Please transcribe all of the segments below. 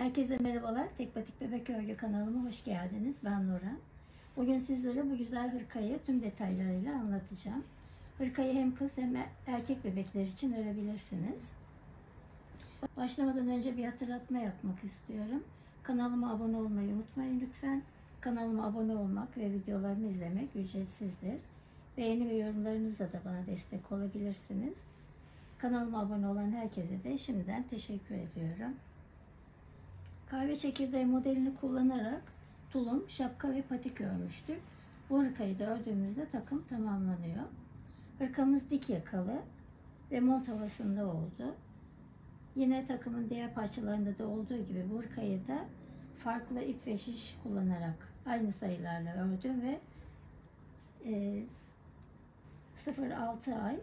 Herkese merhabalar. Tek Batik Bebek Örgü kanalıma hoş geldiniz. Ben Nurhan. Bugün sizlere bu güzel hırkayı tüm detaylarıyla anlatacağım. Hırkayı hem kız hem erkek bebekler için örebilirsiniz. Başlamadan önce bir hatırlatma yapmak istiyorum. Kanalıma abone olmayı unutmayın lütfen. Kanalıma abone olmak ve videolarımı izlemek ücretsizdir. Beğeni ve yorumlarınızla da bana destek olabilirsiniz. Kanalıma abone olan herkese de şimdiden teşekkür ediyorum. Kahve çekirdeği modelini kullanarak tulum, şapka ve patik örmüştük. Bu hırkayı da ördüğümüzde takım tamamlanıyor. Hırkamız dik yakalı ve mont havasında oldu. Yine takımın diğer parçalarında da olduğu gibi bu hırkayı da farklı ip ve şiş kullanarak aynı sayılarla ördüm ve 0-6 ay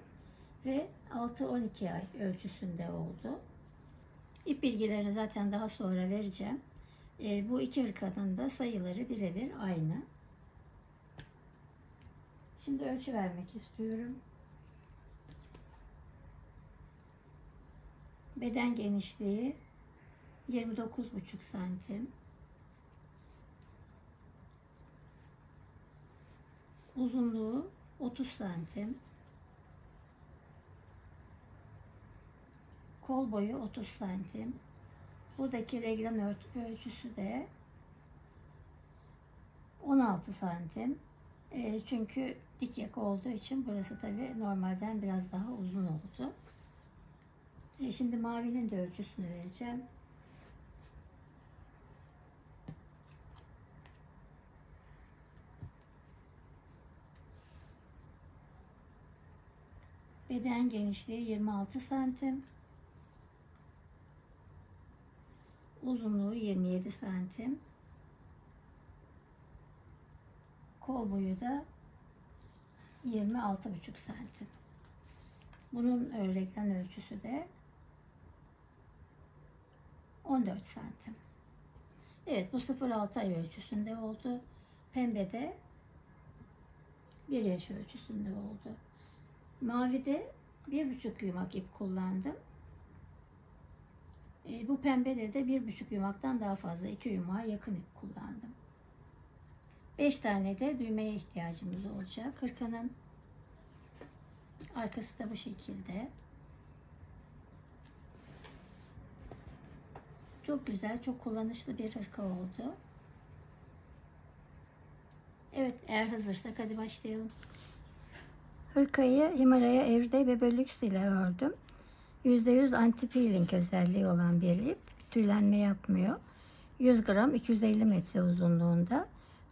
ve 6-12 ay ölçüsünde oldu. İp bilgilerini zaten daha sonra vereceğim. Bu iki hırkanın da sayıları birebir aynı. Şimdi ölçü vermek istiyorum. Beden genişliği 29,5 santim. Uzunluğu 30 santim. Kol boyu 30 santim. Buradaki reglan ölçüsü de 16 santim. Çünkü dik yaka olduğu için burası tabi normalden biraz daha uzun oldu. Şimdi mavinin de ölçüsünü vereceğim. Beden genişliği 26 santim. Uzunluğu 27 santim. Kol boyu da 26,5 santim. Bunun reglan ölçüsü de 14 santim. Evet, bu 0-6 ay ölçüsünde oldu. Pembe de 1 yaş ölçüsünde oldu. Mavide 1,5 yumak ip kullandım. Bu pembede de 1,5 yumaktan daha fazla 2 yumağa yakın ip kullandım. 5 tane de düğmeye ihtiyacımız olacak. Hırkanın arkası da bu şekilde. Çok güzel, çok kullanışlı bir hırka oldu. Evet, eğer hazırsak hadi başlayalım. Hırkayı Himalaya Everyday Bebe Lux ile ördüm. %100 anti peeling özelliği olan bir ip. Tüylenme yapmıyor. 100 gram 250 metre uzunluğunda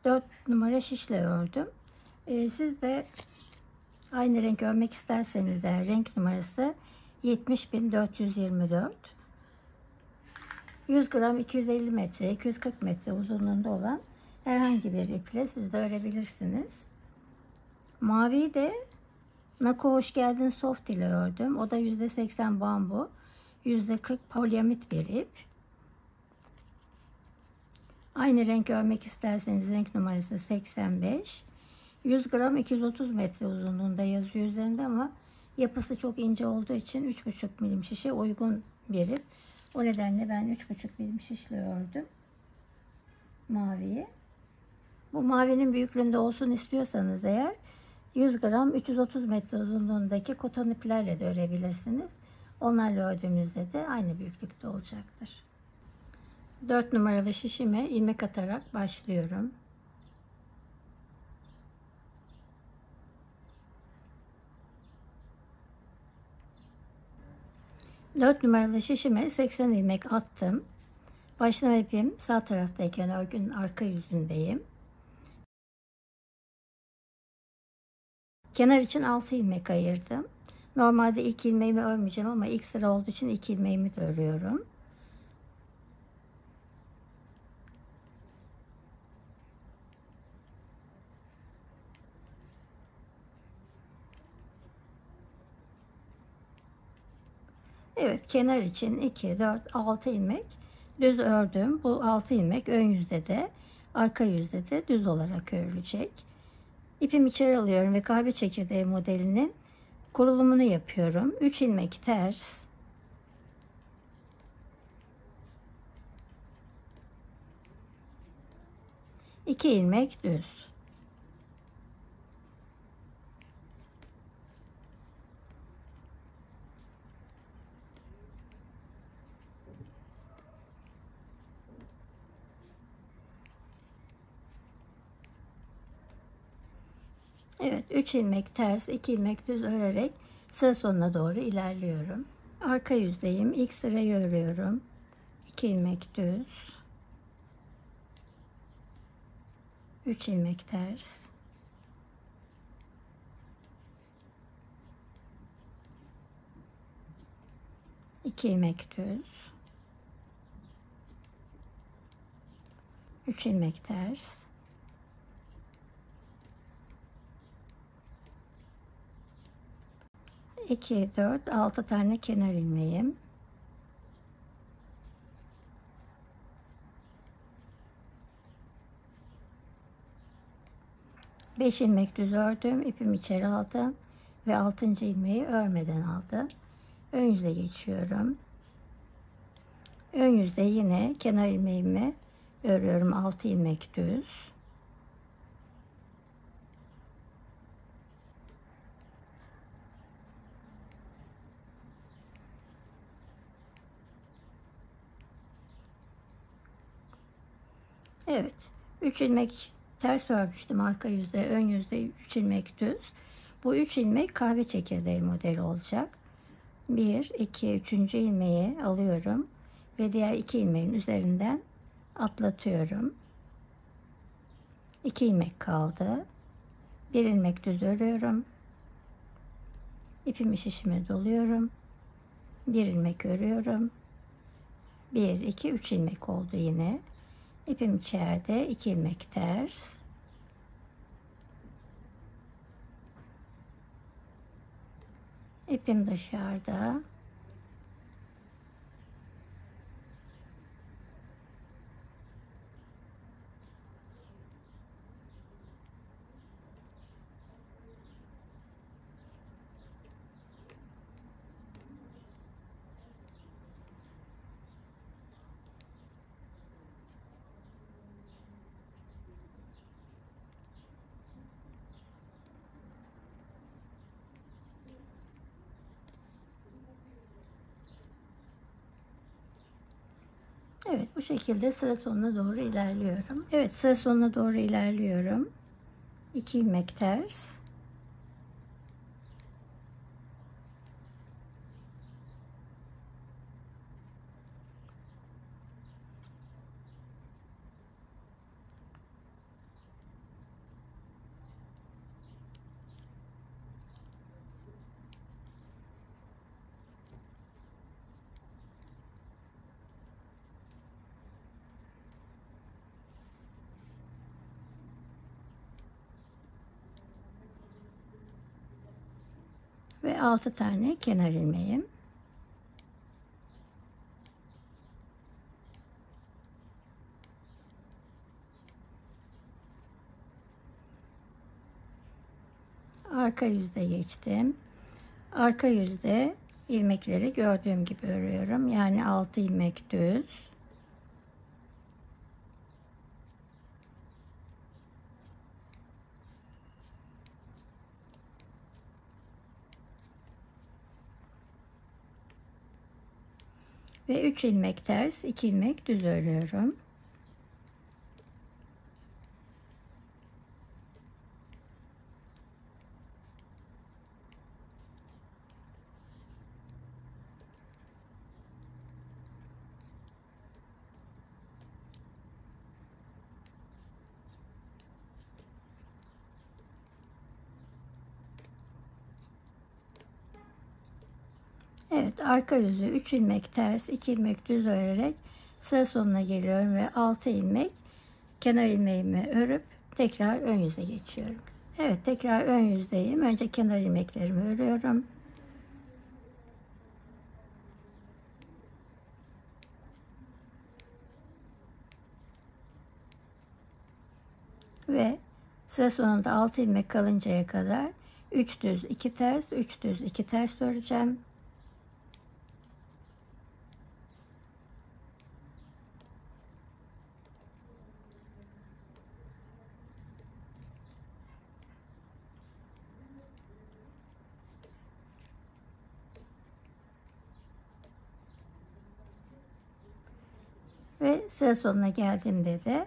4 numara şişle ördüm. Siz de aynı renk örmek isterseniz eğer renk numarası 70.424. 100 gram 250 metre 240 metre uzunluğunda olan herhangi bir iple siz de örebilirsiniz. Maviyi de Nako Hoş Geldin Soft ile ördüm. O da %80 bambu, %40 polyamit bir ip. Aynı renk örmek isterseniz renk numarası 85. 100 gram 230 metre uzunluğunda yazıyor üzerinde ama yapısı çok ince olduğu için 3,5 milim şişe uygun bir ip. O nedenle ben 3,5 milim şişle ördüm maviyi. Bu mavinin büyüklüğünde olsun istiyorsanız eğer 100 gram 330 metre uzunluğundaki koton iplerle de örebilirsiniz. Onlarla ördüğünüzde de aynı büyüklükte olacaktır. 4 numaralı şişime ilmek atarak başlıyorum. Dört numaralı şişime 80 ilmek attım. Başlama ipim sağ taraftayken örgünün arka yüzündeyim. Kenar için 6 ilmek ayırdım. Normalde ilk ilmeğimi örmeyeceğim ama ilk sıra olduğu için 2 ilmeğimi de örüyorum. Evet, kenar için 2, 4, 6 ilmek düz ördüm. Bu 6 ilmek ön yüzde de arka yüzde de düz olarak örülecek. İpimi içeri alıyorum ve kahve çekirdeği modelinin kurulumunu yapıyorum. 3 ilmek ters, 2 ilmek düz. Evet, 3 ilmek ters, 2 ilmek düz örerek sıra sonuna doğru ilerliyorum. Arka yüzdeyim. İlk sırayı örüyorum. 2 ilmek düz, 3 ilmek ters, 2 ilmek düz, 3 ilmek ters, 2, 4, 6 tane kenar ilmeğim. Beş ilmek düz ördüm, ipimi içeri aldım ve 6. ilmeği örmeden aldım. Ön yüze geçiyorum. Ön yüzde yine kenar ilmeğimi örüyorum, 6 ilmek düz. Evet, 3 ilmek ters örmüştüm arka yüzde, ön yüzde 3 ilmek düz. Bu 3 ilmek kahve çekirdeği modeli olacak. 1, 2, 3. ilmeği alıyorum ve diğer 2 ilmeğin üzerinden atlatıyorum. 2 ilmek kaldı. 1 ilmek düz örüyorum. İpimi şişime doluyorum. 1 ilmek örüyorum. 1, 2, 3 ilmek oldu yine. İpim içeride, 2 ilmek ters. İpim dışarıda. Evet, bu şekilde sıra sonuna doğru ilerliyorum. Evet, sıra sonuna doğru ilerliyorum. 2 ilmek ters. Ve 6 tane kenar ilmeğim. Arka yüzde geçtim. Arka yüzde ilmekleri gördüğüm gibi örüyorum. Yani 6 ilmek düz. Ve 3 ilmek ters, 2 ilmek düz örüyorum. Evet, arka yüzü 3 ilmek ters, 2 ilmek düz örerek sıra sonuna geliyorum ve 6 ilmek kenar ilmeğimi örüp tekrar ön yüze geçiyorum. Evet, tekrar ön yüzdeyim. Önce kenar ilmeklerimi örüyorum. Ve sıra sonunda 6 ilmek kalıncaya kadar 3 düz 2 ters, 3 düz 2 ters öreceğim. Ve sıra sonuna geldiğimde de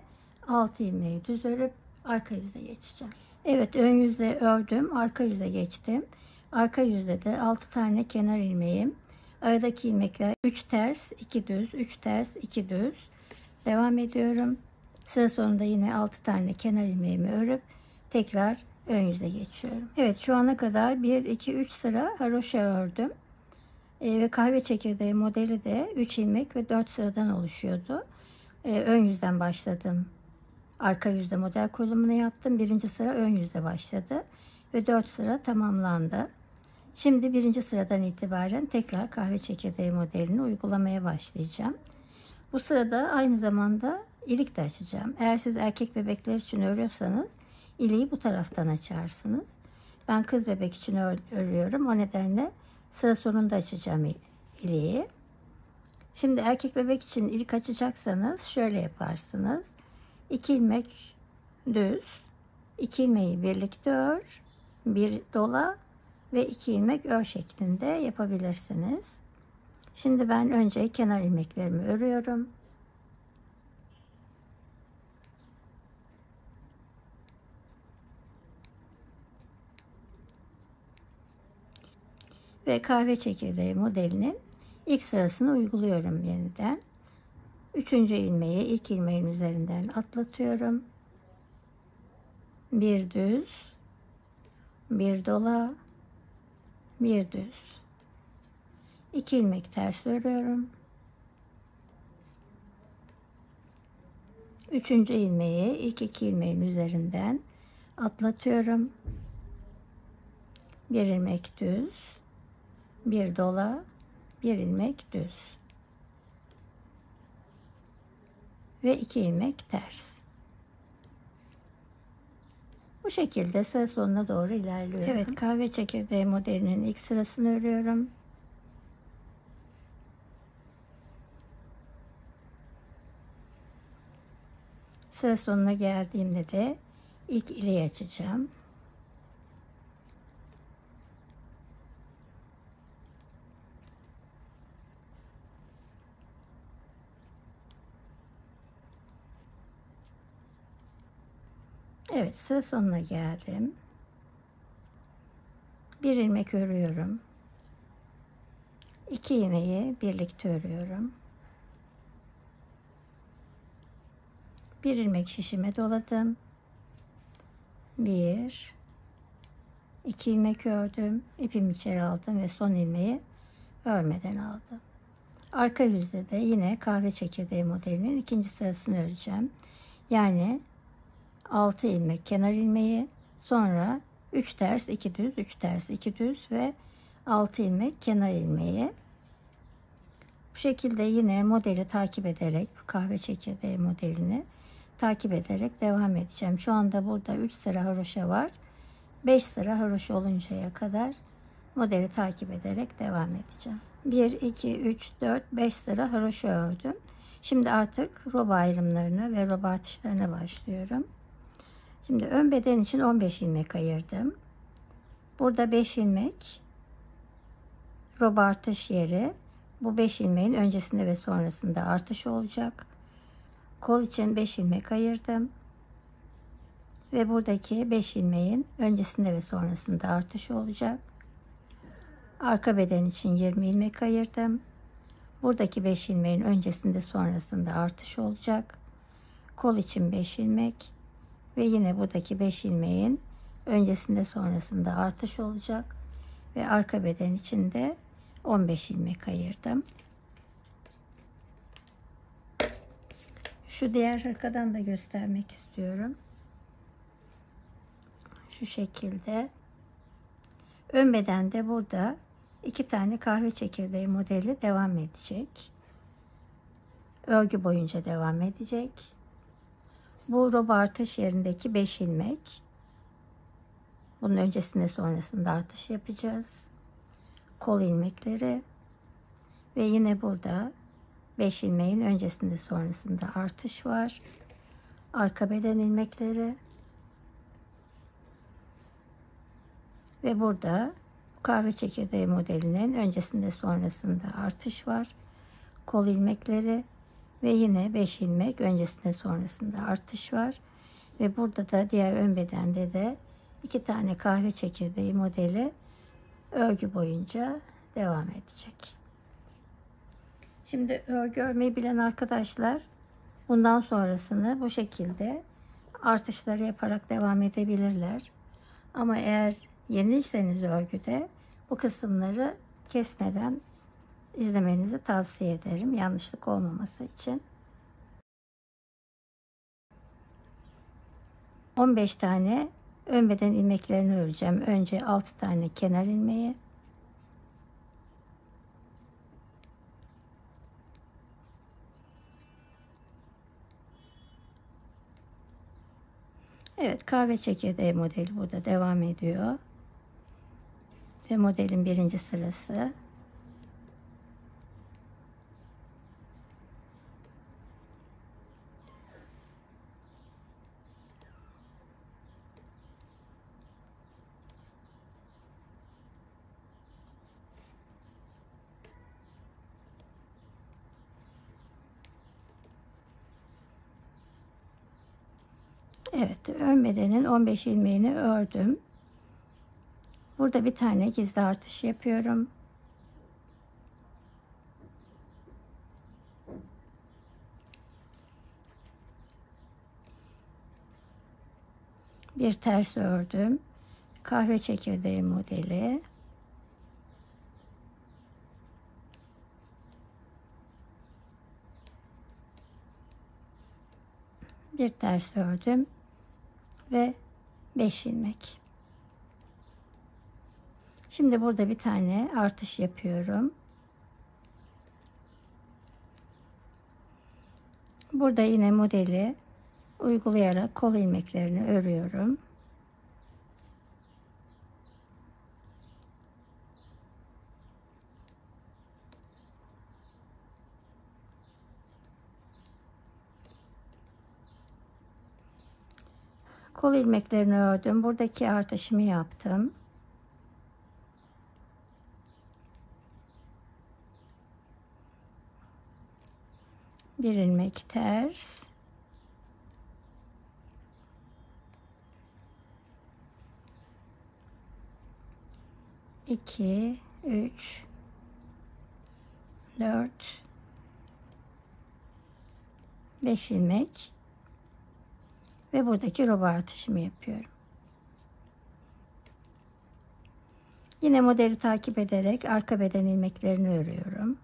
6 ilmeği düz örüp arka yüze geçeceğim. Evet, ön yüze ördüm, arka yüze geçtim. Arka yüzde de 6 tane kenar ilmeğim. Aradaki ilmekler 3 ters 2 düz, 3 ters 2 düz. Devam ediyorum. Sıra sonunda yine 6 tane kenar ilmeğimi örüp tekrar ön yüze geçiyorum. Evet, şu ana kadar 1 2 3 sıra haroşa ördüm. Ve kahve çekirdeği modeli de 3 ilmek ve 4 sıradan oluşuyordu. Ön yüzden başladım. Arka yüzde model kurulumunu yaptım. Birinci sıra ön yüzde başladı ve 4 sıra tamamlandı. Şimdi birinci sıradan itibaren tekrar kahve çekirdeği modelini uygulamaya başlayacağım. Bu sırada aynı zamanda ilik de açacağım. Eğer siz erkek bebekler için örüyorsanız iliği bu taraftan açarsınız. Ben kız bebek için örüyorum. O nedenle sıra sonunda açacağım iliği. Şimdi erkek bebek için ilik açacaksanız şöyle yaparsınız. 2 ilmek düz, 2 ilmeği birlikte ör, bir dola ve 2 ilmek ör şeklinde yapabilirsiniz. Şimdi ben önce kenar ilmeklerimi örüyorum. Ve kahve çekirdeği modelinin ilk sırasını uyguluyorum yeniden. Üçüncü ilmeği ilk ilmeğin üzerinden atlatıyorum. Bir düz, bir dola, bir düz. 2 ilmek ters örüyorum. Üçüncü ilmeği ilk 2 ilmeğin üzerinden atlatıyorum. Bir ilmek düz, bir dola, bir ilmek düz ve 2 ilmek ters. Bu şekilde sıra sonuna doğru ilerliyorum. Evet, kahve çekirdeği modelinin ilk sırasını örüyorum. Sıra sonuna geldiğimde de ilk iliği açacağım. Evet, sıra sonuna geldim. Bir ilmek örüyorum. 2 ilmeği birlikte örüyorum. Bir ilmek şişime doladım. 1 2 ilmek ördüm. İpimi içeri aldım ve son ilmeği örmeden aldım. Arka yüzde de yine kahve çekirdeği modelinin ikinci sırasını öreceğim. Yani 6 ilmek kenar ilmeği, sonra 3 ters 2 düz, 3 ters 2 düz ve 6 ilmek kenar ilmeği. Bu şekilde yine modeli takip ederek, kahve çekirdeği modelini takip ederek devam edeceğim. Şu anda burada 3 sıra haroşa var. 5 sıra haroşa oluncaya kadar modeli takip ederek devam edeceğim. 1 2 3 4 5 sıra haroşa ördüm. Şimdi artık roba ayrımlarına ve roba atışlarına başlıyorum. Şimdi ön beden için 15 ilmek ayırdım. Burada 5 ilmek roba artış yeri. Bu 5 ilmeğin öncesinde ve sonrasında artış olacak. Kol için 5 ilmek ayırdım. Ve buradaki 5 ilmeğin öncesinde ve sonrasında artış olacak. Arka beden için 20 ilmek ayırdım. Buradaki 5 ilmeğin öncesinde sonrasında artış olacak. Kol için 5 ilmek ve yine buradaki 5 ilmeğin öncesinde sonrasında artış olacak ve arka beden için de 15 ilmek ayırdım. Şu diğer hırkadan da göstermek istiyorum. Şu şekilde. Ön bedende burada 2 tane kahve çekirdeği modeli devam edecek. Örgü boyunca devam edecek. Bu roba artış yerindeki 5 ilmek. Bunun öncesinde sonrasında artış yapacağız. Kol ilmekleri ve yine burada 5 ilmeğin öncesinde sonrasında artış var. Arka beden ilmekleri ve burada kahve çekirdeği modelinin öncesinde sonrasında artış var. Kol ilmekleri ve yine 5 ilmek öncesinde sonrasında artış var. Ve burada da diğer ön bedende de 2 tane kahve çekirdeği modeli örgü boyunca devam edecek. Şimdi örgü örmeyi bilen arkadaşlar bundan sonrasını bu şekilde artışları yaparak devam edebilirler. Ama eğer yeniyseniz örgüde bu kısımları kesmeden izlemenizi tavsiye ederim. Yanlışlık olmaması için. 15 tane ön beden ilmeklerini öreceğim. Önce 6 tane kenar ilmeği. Evet, kahve çekirdeği modeli burada devam ediyor. Ve modelin birinci sırası. Evet, ön bedenin 15 ilmeğini ördüm. Burada bir tane gizli artış yapıyorum. Bir ters ördüm. Kahve çekirdeği modeli. Bir ters ördüm ve 5 ilmek. Şimdi burada bir tane artış yapıyorum. Burada yine modeli uygulayarak kol ilmeklerini örüyorum. Kol ilmeklerini ördüm. Buradaki artışımı yaptım. Bir ilmek ters. İki, üç, dört, 5 ilmek ve buradaki roba artışımı yapıyorum. Yine modeli takip ederek arka beden ilmeklerini örüyorum.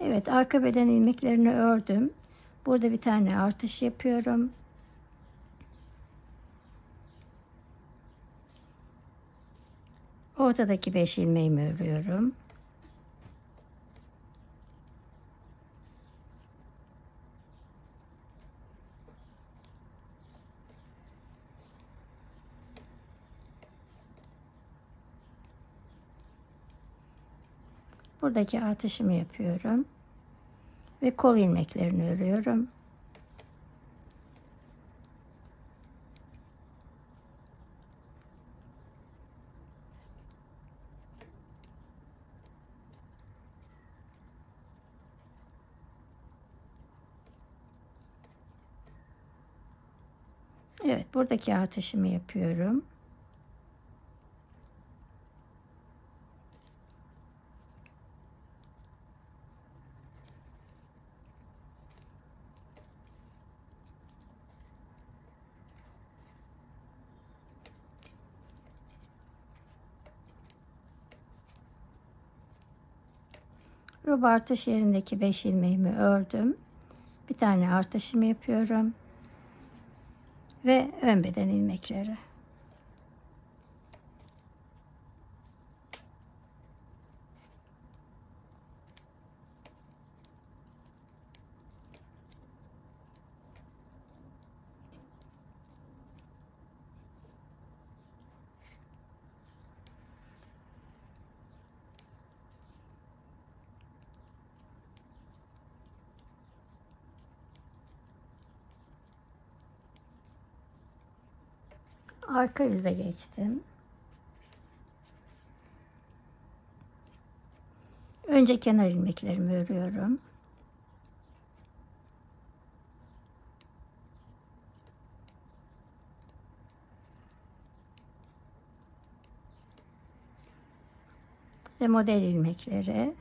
Evet, arka beden ilmeklerini ördüm. Burada bir tane artış yapıyorum. Ortadaki 5 ilmeğimi örüyorum. Buradaki artışımı yapıyorum ve kol ilmeklerini örüyorum. Evet, buradaki artışımı yapıyorum. Roba artış yerindeki 5 ilmeğimi ördüm. Bir tane artışımı yapıyorum ve ön beden ilmekleri. Arka yüze geçtim. Önce kenar ilmeklerimi örüyorum. Ve model ilmekleri.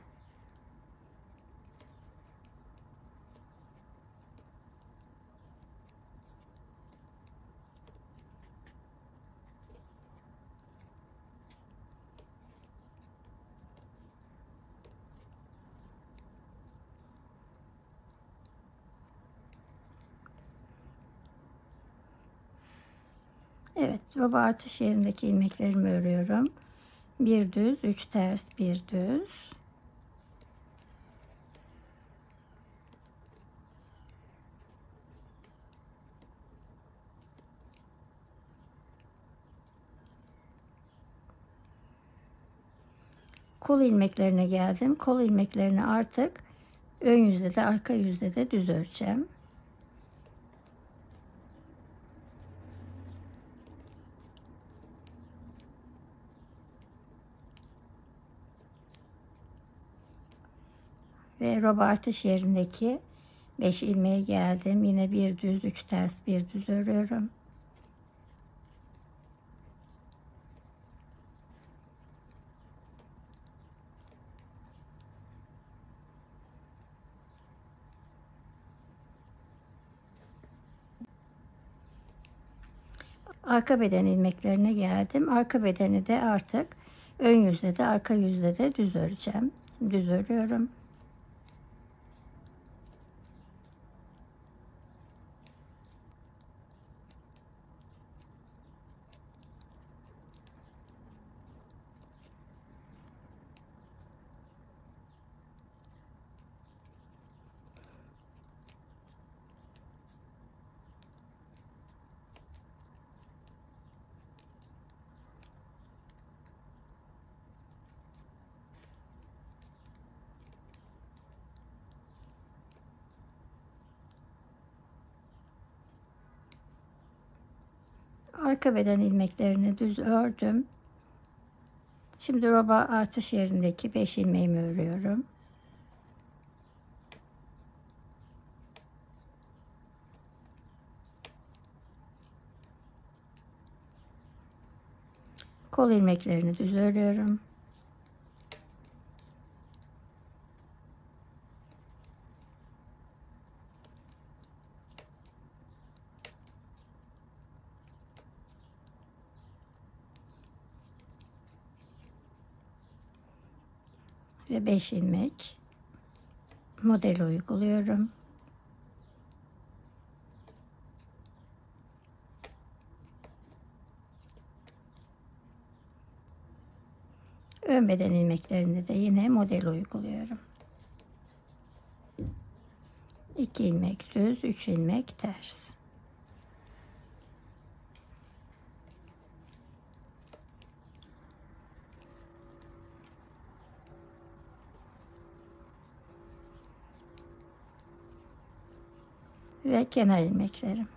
Evet, roba artış yerindeki ilmeklerimi örüyorum. Bir düz, 3 ters, bir düz. Kol ilmeklerine geldim. Kol ilmeklerini artık ön yüzde de arka yüzde de düz öreceğim. Ve roba artış yerindeki 5 ilmeğe geldim. Yine bir düz, 3 ters, bir düz örüyorum. Arka beden ilmeklerine geldim. Arka bedeni de artık ön yüzde de arka yüzde de düz öreceğim. Şimdi düz örüyorum. Arka beden ilmeklerini düz ördüm. Şimdi roba artış yerindeki 5 ilmeğimi örüyorum. Kol ilmeklerini düz örüyorum. Ve 5 ilmek model uyguluyorum. Ön beden ilmeklerinde de yine model uyguluyorum. 2 ilmek düz, 3 ilmek ters. Ve kenar ilmeklerim.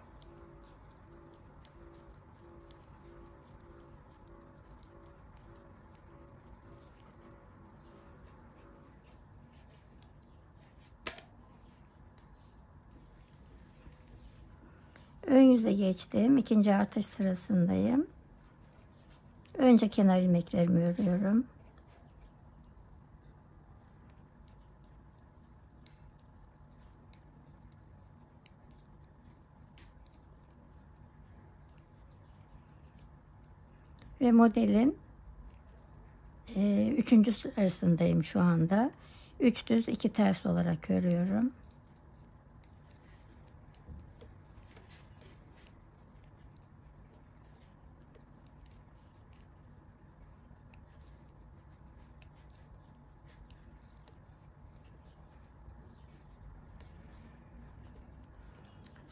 Ön yüze geçtim. İkinci artış sırasındayım. Önce kenar ilmeklerimi örüyorum. Ve modelin üçüncü sırasındayım şu anda. 3 düz 2 ters olarak örüyorum.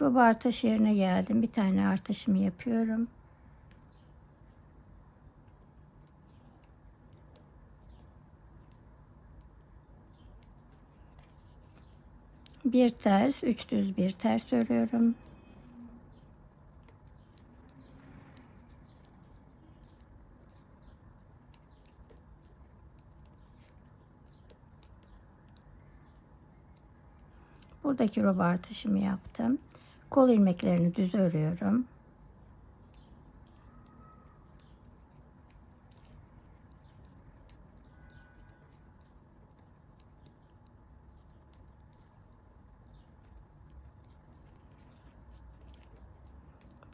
Roba artış yerine geldim. Bir tane artışımı yapıyorum. Bir ters, 3 düz bir ters örüyorum. Buradaki roba artışımı yaptım. Kol ilmeklerini düz örüyorum.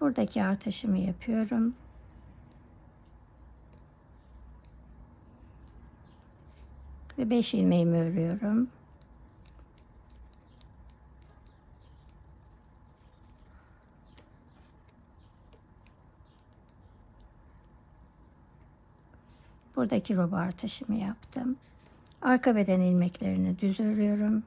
Buradaki artışımı yapıyorum. Ve 5 ilmeğimi örüyorum. Buradaki roba artışımı yaptım. Arka beden ilmeklerini düz örüyorum.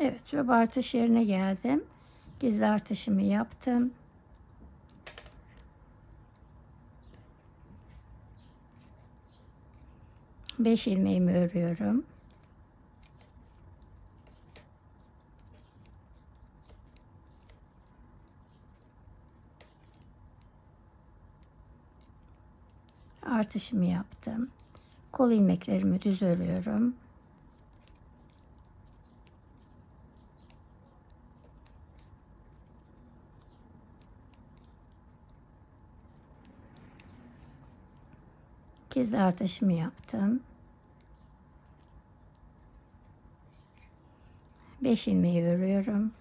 Evet, roba artış yerine geldim. Gizli artışımı yaptım. Beş ilmeğimi örüyorum. Artışımı yaptım. Kol ilmeklerimi düz örüyorum. Gizli artışımı yaptım. 5 ilmeği örüyorum.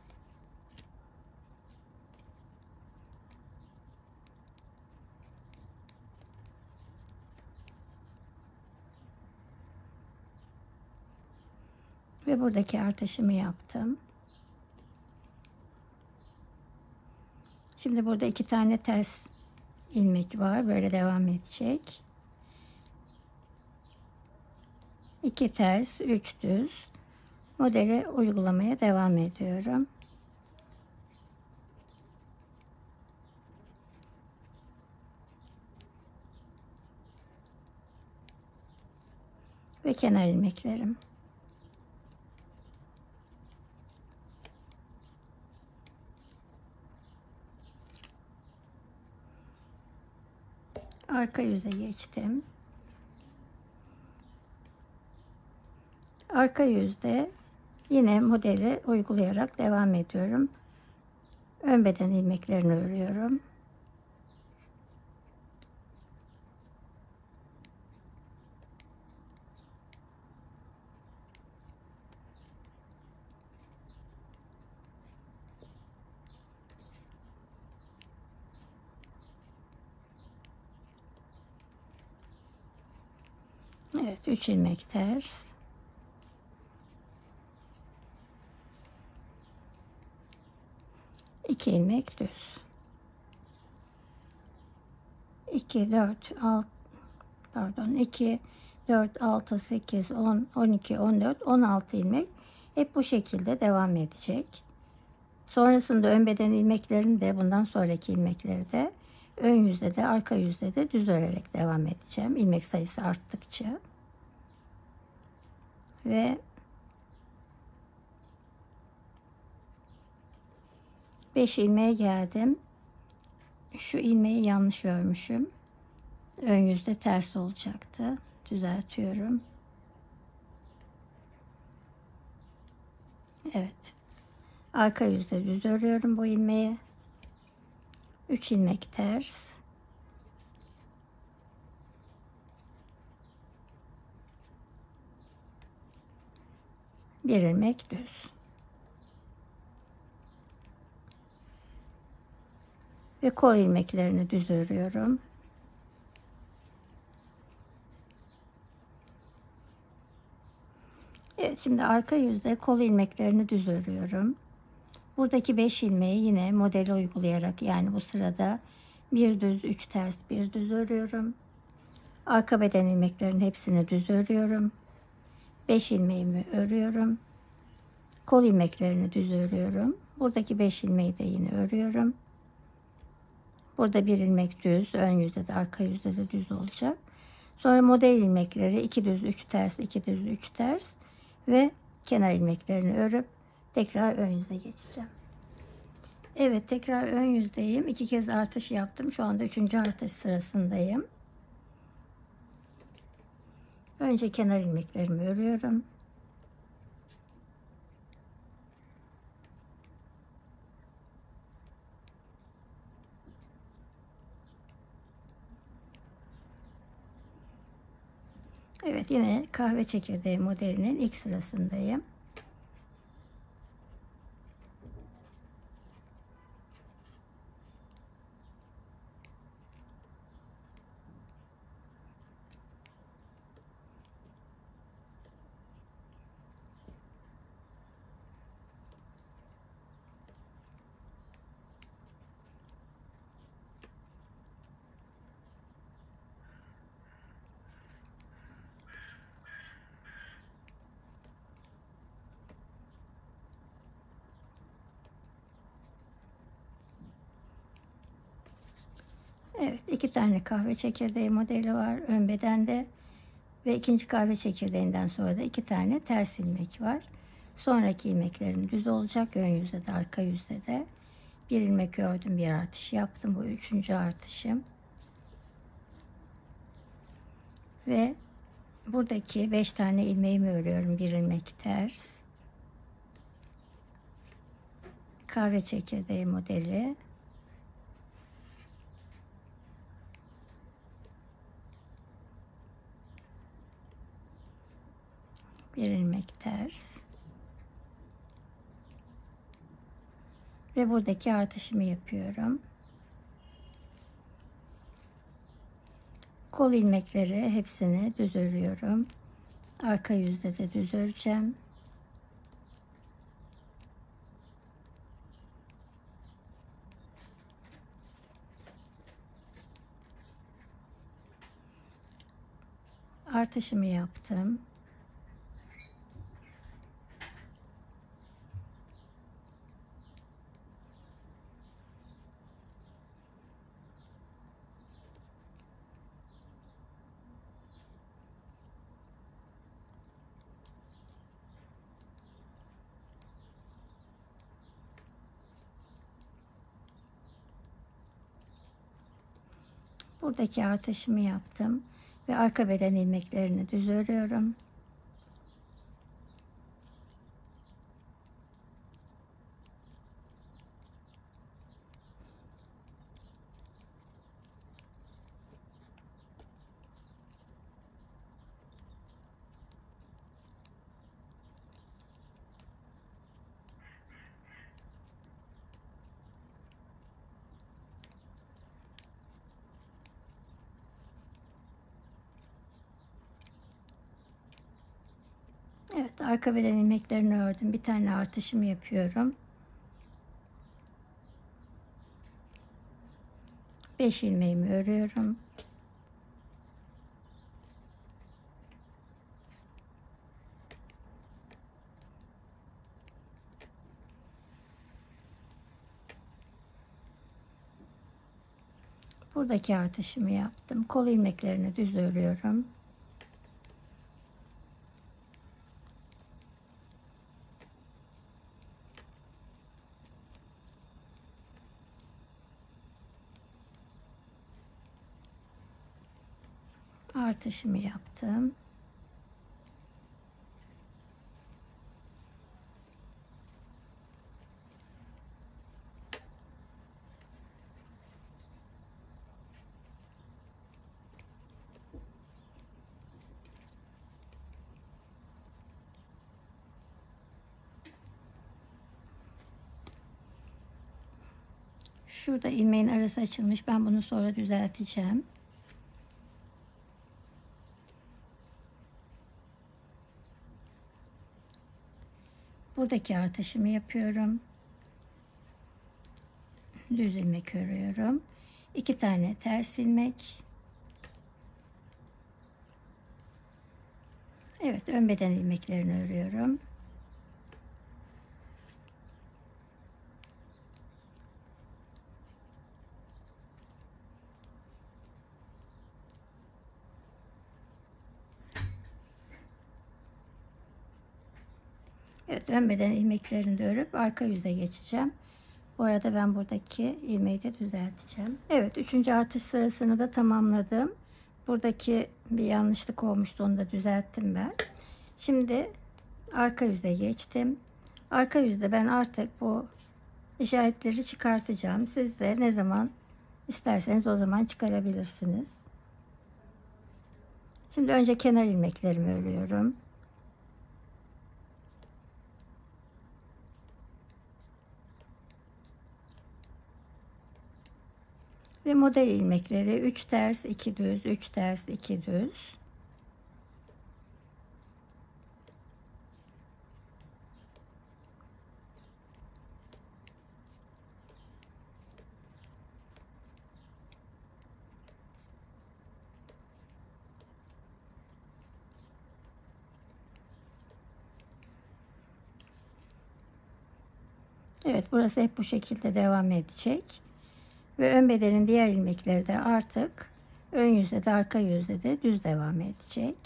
Ve buradaki artışımı yaptım. Şimdi burada 2 tane ters ilmek var. Böyle devam edecek. 2 ters, 3 düz. Modeli uygulamaya devam ediyorum. Ve kenar ilmeklerim. Arka yüze geçtim. Arka yüzde yine modeli uygulayarak devam ediyorum. Ön beden ilmeklerini örüyorum. Evet, 3 ilmek ters. 2 ilmek düz. 2 4 6 pardon 2 4 6 8 10 12 14 16 ilmek hep bu şekilde devam edecek. Sonrasında ön beden ilmeklerini de bundan sonraki ilmekleri de ön yüzde de arka yüzde de düz örerek devam edeceğim. İlmek sayısı arttıkça. Ve 5 ilmeğe geldim. Şu ilmeği yanlış örmüşüm. Ön yüzde ters olacaktı. Düzeltiyorum. Evet. Arka yüzde düz örüyorum bu ilmeği. 3 ilmek ters. Bir ilmek düz. Ve kol ilmeklerini düz örüyorum. Evet, şimdi arka yüzde kol ilmeklerini düz örüyorum. Buradaki 5 ilmeği yine modeli uygulayarak, yani bu sırada bir düz, 3 ters, bir düz örüyorum. Arka beden ilmeklerinin hepsini düz örüyorum. 5 ilmeğimi örüyorum. Kol ilmeklerini düz örüyorum. Buradaki 5 ilmeği de yine örüyorum. Burada bir ilmek düz, ön yüzde de arka yüzde de düz olacak. Sonra model ilmekleri 2 düz, 3 ters, 2 düz, 3 ters ve kenar ilmeklerini örüp tekrar ön yüze geçeceğim. Evet, tekrar ön yüzdeyim. 2 kez artış yaptım. Şu anda 3. artış sırasındayım. Önce kenar ilmeklerimi örüyorum. Evet, yine kahve çekirdeği modelinin ilk sırasındayım. Evet, 2 tane kahve çekirdeği modeli var ön bedende ve ikinci kahve çekirdeğinden sonra da 2 tane ters ilmek var. Sonraki ilmeklerim düz olacak, ön yüzde de arka yüzde de. Bir ilmek ördüm, bir artış yaptım. Bu 3. artışım. Ve buradaki 5 tane ilmeğimi örüyorum. Bir ilmek ters. Kahve çekirdeği modeli. Bir ilmek ters. Ve buradaki artışımı yapıyorum. Kol ilmekleri hepsini düz örüyorum. Arka yüzde de düz öreceğim. Artışımı yaptım. Buradaki artışımı yaptım ve arka beden ilmeklerini düz örüyorum. Evet, arka beden ilmeklerini ördüm. Bir tane artışımı yapıyorum. 5 ilmeğimi örüyorum. Buradaki artışımı yaptım. Kol ilmeklerini düz örüyorum. Artışımı yaptım. Şurada ilmeğin arası açılmış. Ben bunu sonra düzelteceğim. Buradaki artışımı yapıyorum. Düz ilmek örüyorum. 2 tane ters ilmek. Evet, ön beden ilmeklerini örüyorum. Evet, ön beden ilmeklerini de örüp arka yüze geçeceğim. Bu arada ben buradaki ilmeği de düzelteceğim. Evet, 3. artış sırasını da tamamladım. Buradaki bir yanlışlık olmuştu, onu da düzelttim ben. Şimdi arka yüze geçtim. Arka yüzde ben artık bu işaretleri çıkartacağım. Siz de ne zaman isterseniz o zaman çıkarabilirsiniz. Şimdi önce kenar ilmeklerimi örüyorum. Ve model ilmekleri 3 ters 2 düz, 3 ters 2 düz. Evet, burası hep bu şekilde devam edecek. Ve ön bedenin diğer ilmekleri de artık ön yüzde de arka yüzde de düz devam edecek.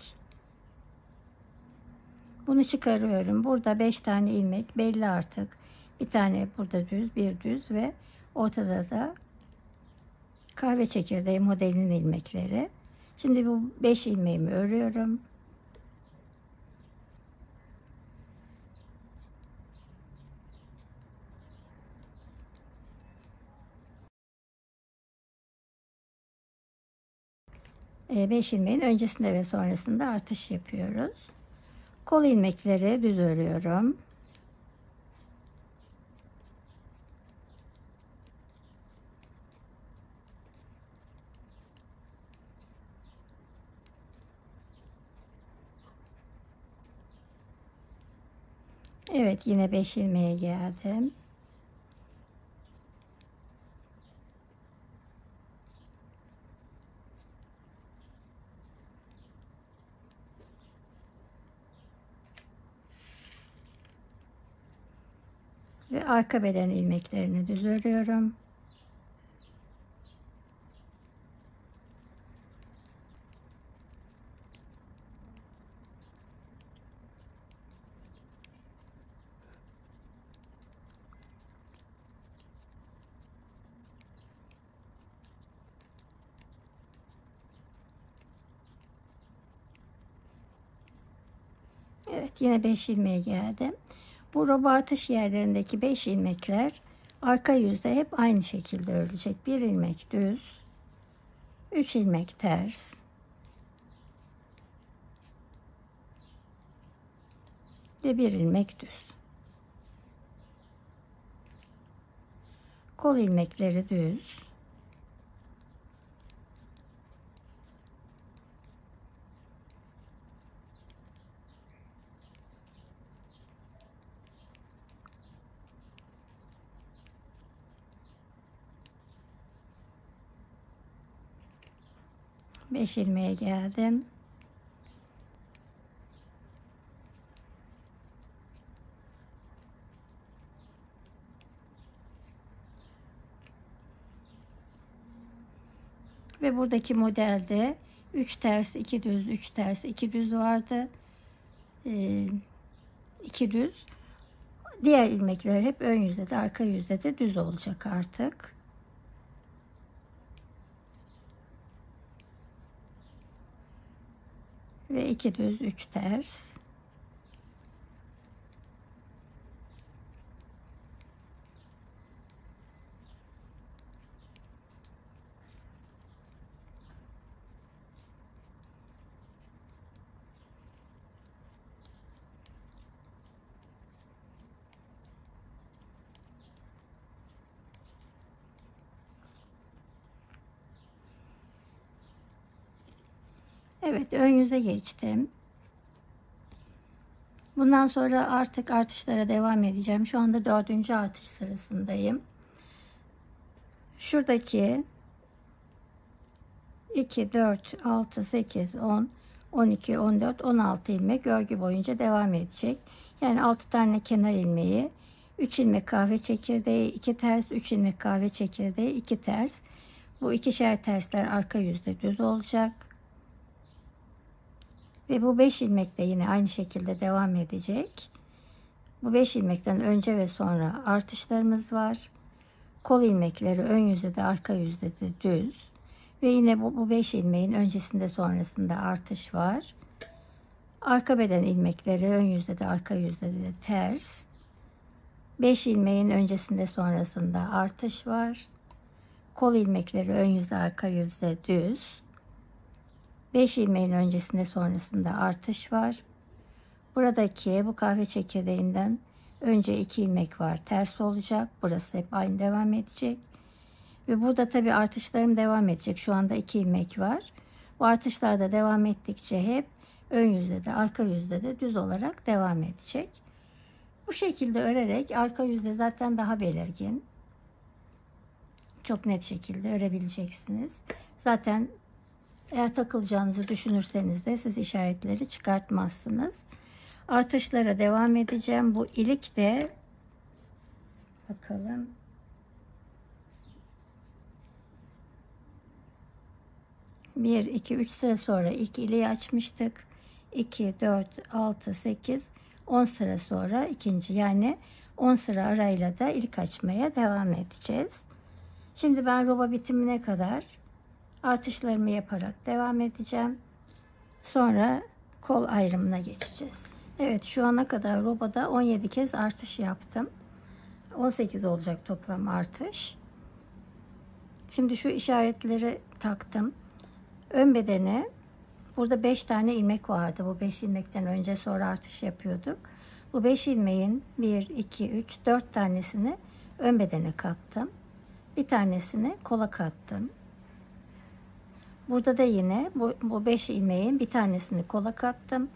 Bunu çıkarıyorum. Burada 5 tane ilmek belli artık. Bir tane burada düz, bir düz ve ortada da kahve çekirdeği modelinin ilmekleri. Şimdi bu 5 ilmeğimi örüyorum. Beş ilmeğin öncesinde ve sonrasında artış yapıyoruz. Kol ilmekleri düz örüyorum. Evet, yine 5 ilmeğe geldim. Ve arka beden ilmeklerini düz örüyorum. Evet, yine 5 ilmeğe geldim. Bu roba artış yerlerindeki 5 ilmekler arka yüzde hep aynı şekilde örülecek. 1 ilmek düz, 3 ilmek ters, ve 1 ilmek düz. Kol ilmekleri düz. Beş ilmeğe geldim. Ve buradaki modelde 3 ters 2 düz, 3 ters 2 düz vardı. 2 düz. Diğer ilmekler hep ön yüzde de arka yüzde de düz olacak artık. Ve 2 düz 3 ters. Evet, ön yüze geçtim. Bundan sonra artık artışlara devam edeceğim. Şu anda 4. artış sırasındayım. Şuradaki 2, 4, 6, 8, 10, 12, 14, 16 ilmek örgü boyunca devam edecek. Yani 6 tane kenar ilmeği, 3 ilmek kahve çekirdeği, 2 ters, 3 ilmek kahve çekirdeği, 2 ters. Bu ikişer tersler arka yüzde düz olacak. Ve bu 5 ilmek de yine aynı şekilde devam edecek. Bu 5 ilmekten önce ve sonra artışlarımız var. Kol ilmekleri ön yüzde de arka yüzde de düz. Ve yine bu 5 ilmeğin öncesinde sonrasında artış var. Arka beden ilmekleri ön yüzde de arka yüzde de ters. 5 ilmeğin öncesinde sonrasında artış var. Kol ilmekleri ön yüzde arka yüzde düz. 5 ilmeğin öncesinde sonrasında artış var. Buradaki bu kahve çekirdeğinden önce 2 ilmek var. Ters olacak. Burası hep aynı devam edecek. Ve burada tabi artışlarım devam edecek. Şu anda 2 ilmek var. Bu artışlar da devam ettikçe hep ön yüzde de arka yüzde de düz olarak devam edecek. Bu şekilde örerek arka yüzde zaten daha belirgin. Çok net şekilde örebileceksiniz. Zaten eğer takılacağınızı düşünürseniz de siz işaretleri çıkartmazsınız. Artışlara devam edeceğim. Bu ilik de bakalım. Bir, iki, 3 sıra sonra ilk iliği açmıştık. 2, 4, 6, 8, 10 sıra sonra ikinci, yani 10 sıra arayla da ilik açmaya devam edeceğiz. Şimdi ben roba bitimine kadar artışlarımı yaparak devam edeceğim. Sonra kol ayrımına geçeceğiz. Evet, şu ana kadar robada 17 kez artış yaptım. 18 olacak toplam artış. Şimdi şu işaretleri taktım. Ön bedene burada 5 tane ilmek vardı. Bu 5 ilmekten önce sonra artış yapıyorduk. Bu 5 ilmeğin 1, 2, 3, 4 tanesini ön bedene kattım. Bir tanesini kola kattım. Burada da yine bu 5 ilmeğin bir tanesini kola kattım.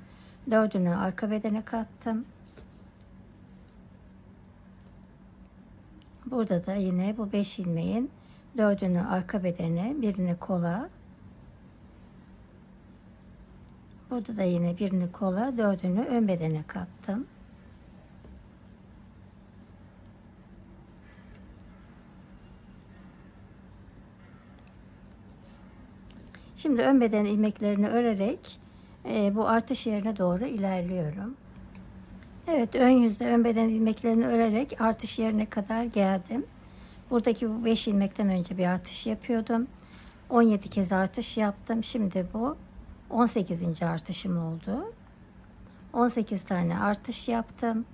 4'ünü arka bedene kattım. Burada da yine bu 5 ilmeğin 4'ünü arka bedene, birini kola. Burada da yine birini kola, 4'ünü ön bedene kattım. Şimdi ön beden ilmeklerini örerek bu artış yerine doğru ilerliyorum. Evet, ön yüzde ön beden ilmeklerini örerek artış yerine kadar geldim. Buradaki bu 5 ilmekten önce bir artış yapıyordum. 17 kez artış yaptım. Şimdi bu 18. artışım oldu. 18 tane artış yaptım.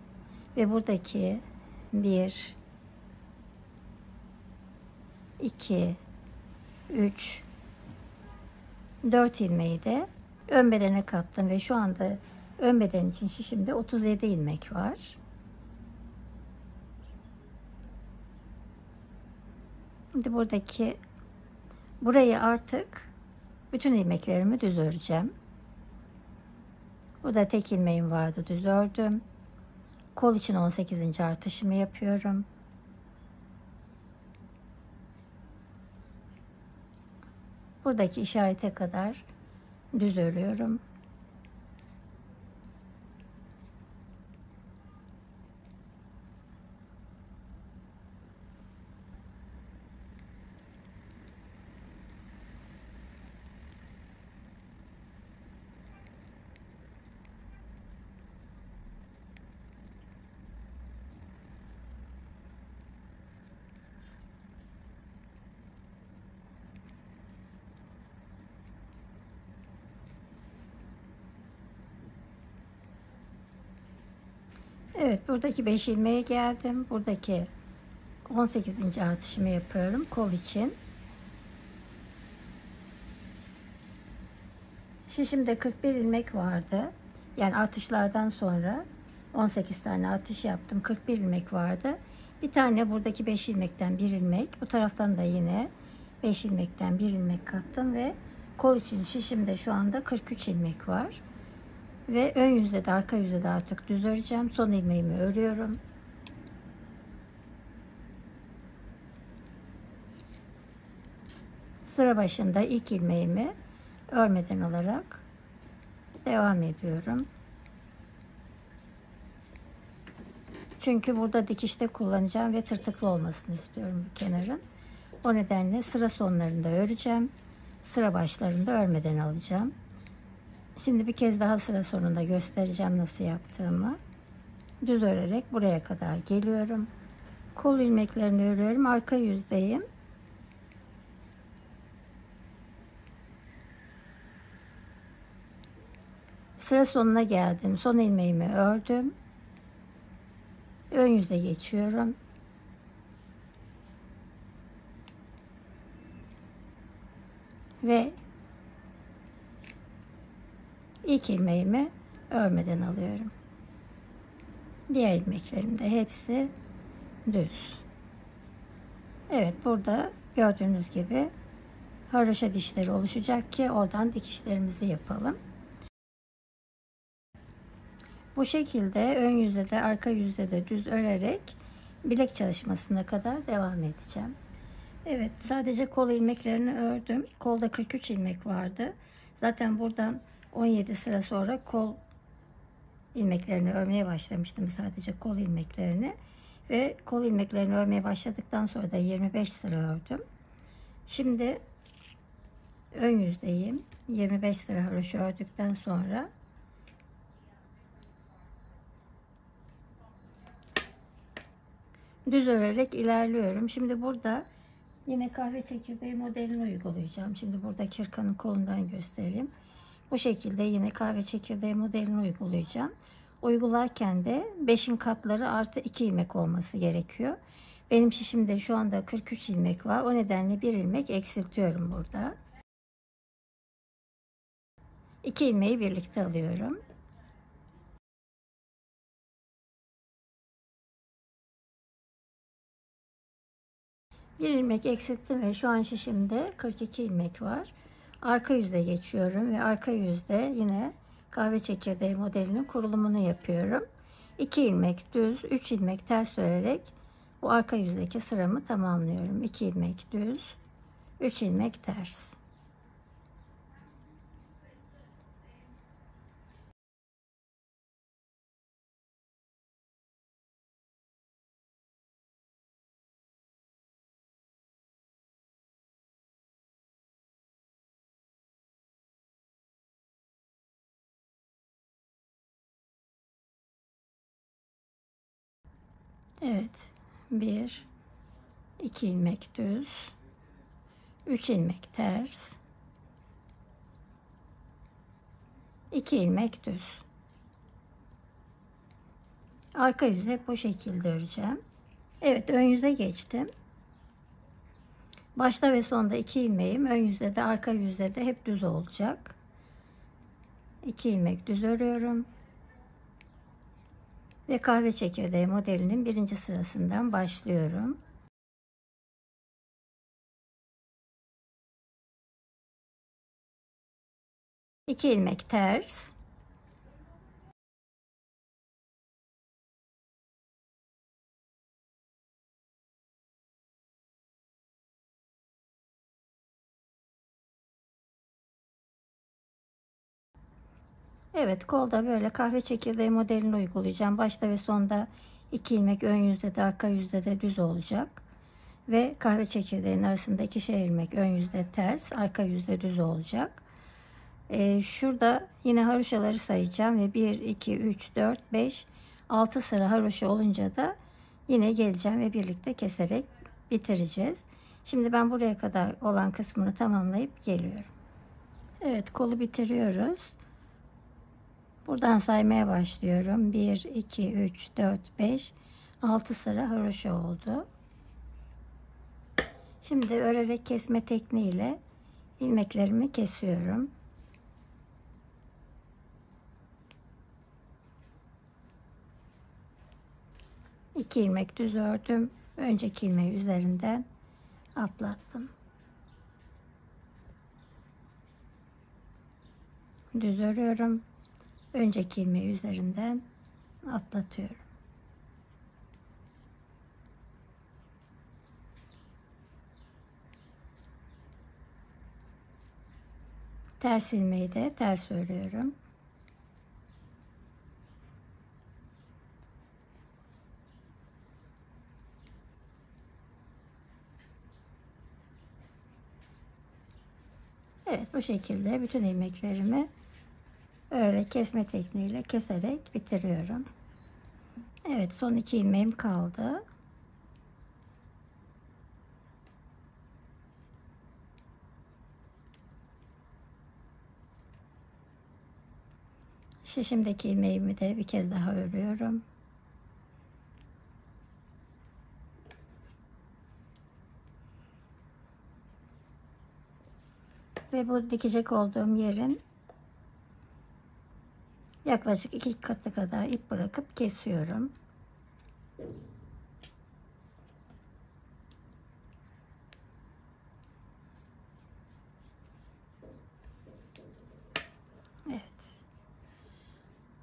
Ve buradaki 1, 2, 3, 4 ilmeği de ön bedene kattım ve şu anda ön beden için şişimde 37 ilmek var. Şimdi burayı artık bütün ilmeklerimi düz öreceğim. Burada tek ilmeğim vardı, düz ördüm. Kol için 18. artışımı yapıyorum. Buradaki işarete kadar düz örüyorum. Evet, buradaki 5 ilmeğe geldim. Buradaki 18. artışımı yapıyorum kol için. Şişimde 41 ilmek vardı. Yani artışlardan sonra 18 tane artış yaptım. 41 ilmek vardı. Bir tane buradaki 5 ilmekten 1 ilmek. Bu taraftan da yine 5 ilmekten 1 ilmek kattım ve kol için şişimde şu anda 43 ilmek var. Ve ön yüzde de arka yüzde de artık düz öreceğim. Son ilmeğimi örüyorum. Sıra başında ilk ilmeğimi örmeden alarak devam ediyorum. Çünkü burada dikişte kullanacağım ve tırtıklı olmasını istiyorum bu kenarın. O nedenle sıra sonlarında öreceğim. Sıra başlarında örmeden alacağım. Şimdi bir kez daha sıra sonunda göstereceğim nasıl yaptığımı. Düz örerek buraya kadar geliyorum. Kol ilmeklerini örüyorum. Arka yüzdeyim. Sıra sonuna geldim. Son ilmeğimi ördüm. Ön yüze geçiyorum. Ve ilk ilmeğimi örmeden alıyorum. Diğer ilmeklerim de hepsi düz. Evet, burada gördüğünüz gibi haroşa dişleri oluşacak ki oradan dikişlerimizi yapalım. Bu şekilde ön yüzde de arka yüzde de düz örerek bilek çalışmasına kadar devam edeceğim. Evet, sadece kol ilmeklerini ördüm. Kolda 43 ilmek vardı. Zaten buradan 17 sıra sonra kol ilmeklerini örmeye başlamıştım, sadece kol ilmeklerini. Ve kol ilmeklerini örmeye başladıktan sonra da 25 sıra ördüm. Şimdi ön yüzdeyim. 25 sıra haroşa ördükten sonra düz örerek ilerliyorum. Şimdi burada yine kahve çekirdeği modelini uygulayacağım. Şimdi burada hırkanın kolundan göstereyim. Bu şekilde yine kahve çekirdeği modelini uygulayacağım. Uygularken de 5'in katları artı 2 ilmek olması gerekiyor. Benim şişimde şu anda 43 ilmek var. O nedenle bir ilmek eksiltiyorum burada. 2 ilmeği birlikte alıyorum. Bir ilmek eksilttim ve şu an şişimde 42 ilmek var. Arka yüze geçiyorum ve arka yüzde yine kahve çekirdeği modelinin kurulumunu yapıyorum. 2 ilmek düz, 3 ilmek ters örerek bu arka yüzdeki sıramı tamamlıyorum. 2 ilmek düz, 3 ilmek ters. Evet, 1, 2 ilmek düz, 3 ilmek ters, 2 ilmek düz. Arka yüzü hep bu şekilde öreceğim. Evet, ön yüze geçtim. Başta ve sonda 2 ilmeğim, ön yüzde de arka yüzde de hep düz olacak. 2 ilmek düz örüyorum. Ve kahve çekirdeği modelinin birinci sırasından başlıyorum. İki ilmek ters. Evet, kolda böyle kahve çekirdeği modelini uygulayacağım. Başta ve sonda 2 ilmek, ön yüzde de arka yüzde de düz olacak. Ve kahve çekirdeğinin arasında 2'şer ilmek, ön yüzde ters, arka yüzde düz olacak. Şurada yine haroşaları sayacağım ve 1, 2, 3, 4, 5, 6 sıra haroşa olunca da yine geleceğim ve birlikte keserek bitireceğiz. Şimdi ben buraya kadar olan kısmını tamamlayıp geliyorum. Evet, kolu bitiriyoruz. Buradan saymaya başlıyorum. 1, 2, 3, 4, 5, 6 sıra haroşa oldu. Şimdi örerek kesme tekniğiyle ilmeklerimi kesiyorum. İki ilmek düz ördüm. Önceki ilmeği üzerinden atlattım. düz örüyorum. Önceki ilmeği üzerinden atlatıyorum. Ters ilmeği de ters örüyorum. Evet, bu şekilde bütün ilmeklerimi örerek kesme tekniğiyle keserek bitiriyorum. Evet, son 2 ilmeğim kaldı. Şişimdeki ilmeğimi de bir kez daha örüyorum. Ve bu dikecek olduğum yerin yaklaşık 2 katı kadar ip bırakıp kesiyorum. Evet.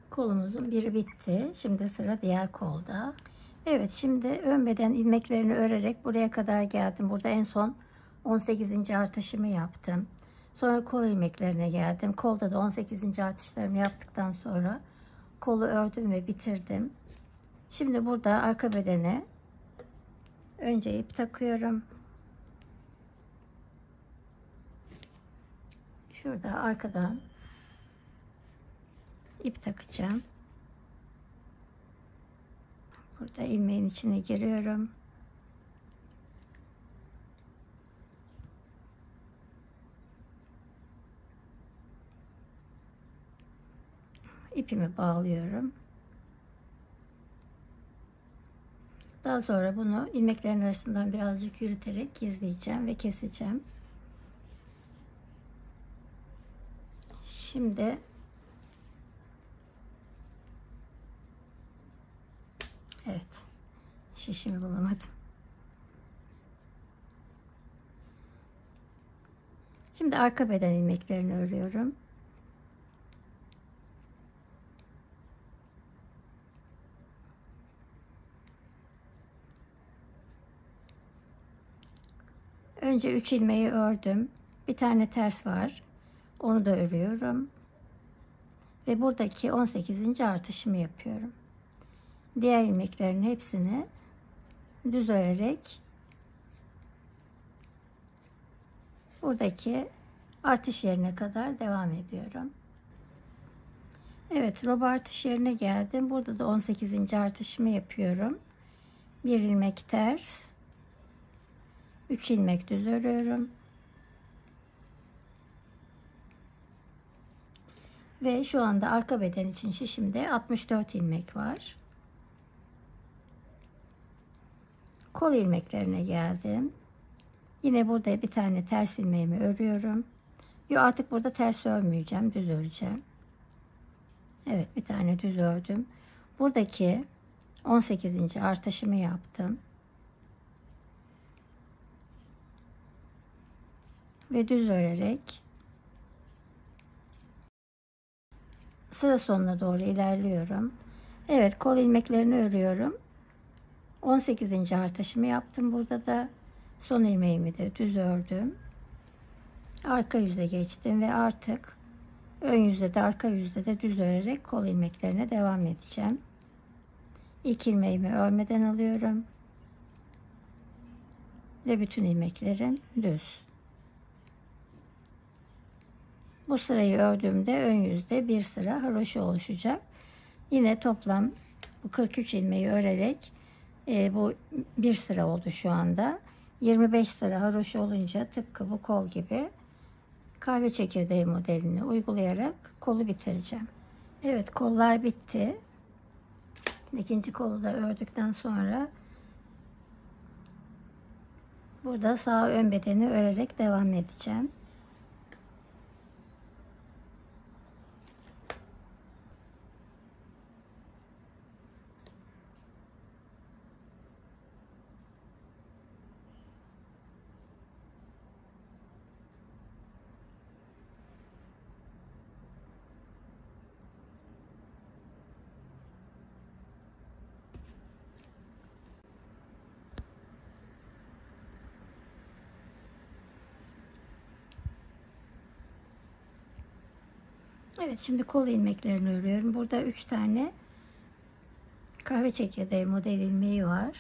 Kolumuzun biri bitti. Şimdi sıra diğer kolda. Evet, şimdi ön beden ilmeklerini örerek buraya kadar geldim. Burada en son 18. artışımı yaptım. Sonra kol ilmeklerine geldim. Kolda da 18. artışlarımı yaptıktan sonra kolu ördüm ve bitirdim. Şimdi burada arka bedene önce ip takıyorum. Şurada arkadan ip takacağım. Burada ilmeğin içine giriyorum. İpimi bağlıyorum. Daha sonra bunu ilmeklerin arasından birazcık yürüterek gizleyeceğim ve keseceğim. Şimdi evet, şişimi bulamadım. Şimdi arka beden ilmeklerini örüyorum. Önce 3 ilmeği ördüm. Bir tane ters var. Onu da örüyorum. Ve buradaki 18. artışımı yapıyorum. Diğer ilmeklerin hepsini düz örerek buradaki artış yerine kadar devam ediyorum. Evet, roba artış yerine geldim. Burada da 18. artışımı yapıyorum. Bir ilmek ters, 3 ilmek düz örüyorum. Ve şu anda arka beden için şişimde 64 ilmek var. Kol ilmeklerine geldim. Yine burada bir tane ters ilmeğimi örüyorum. Yo, artık burada ters örmeyeceğim, düz öreceğim. Evet, bir tane düz ördüm. Buradaki 18. artışımı yaptım. Ve düz örerek sıra sonuna doğru ilerliyorum. Evet, kol ilmeklerini örüyorum. 18. artışımı yaptım. Burada da son ilmeğimi de düz ördüm. Arka yüze geçtim ve artık ön yüzde de arka yüzde de düz örerek kol ilmeklerine devam edeceğim. İlk ilmeğimi örmeden alıyorum. Ve bütün ilmeklerim düz. Bu sırayı ördüğümde ön yüzde bir sıra haroşa oluşacak. Yine toplam bu 43 ilmeği örerek bu bir sıra oldu şu anda. 25 sıra haroşa olunca tıpkı bu kol gibi kahve çekirdeği modelini uygulayarak kolu bitireceğim. Evet, kollar bitti. İkinci kolu da ördükten sonra burada sağ ön bedeni örerek devam edeceğim. Evet, şimdi kol ilmeklerini örüyorum. Burada 3 tane kahve çekirdeği model ilmeği var.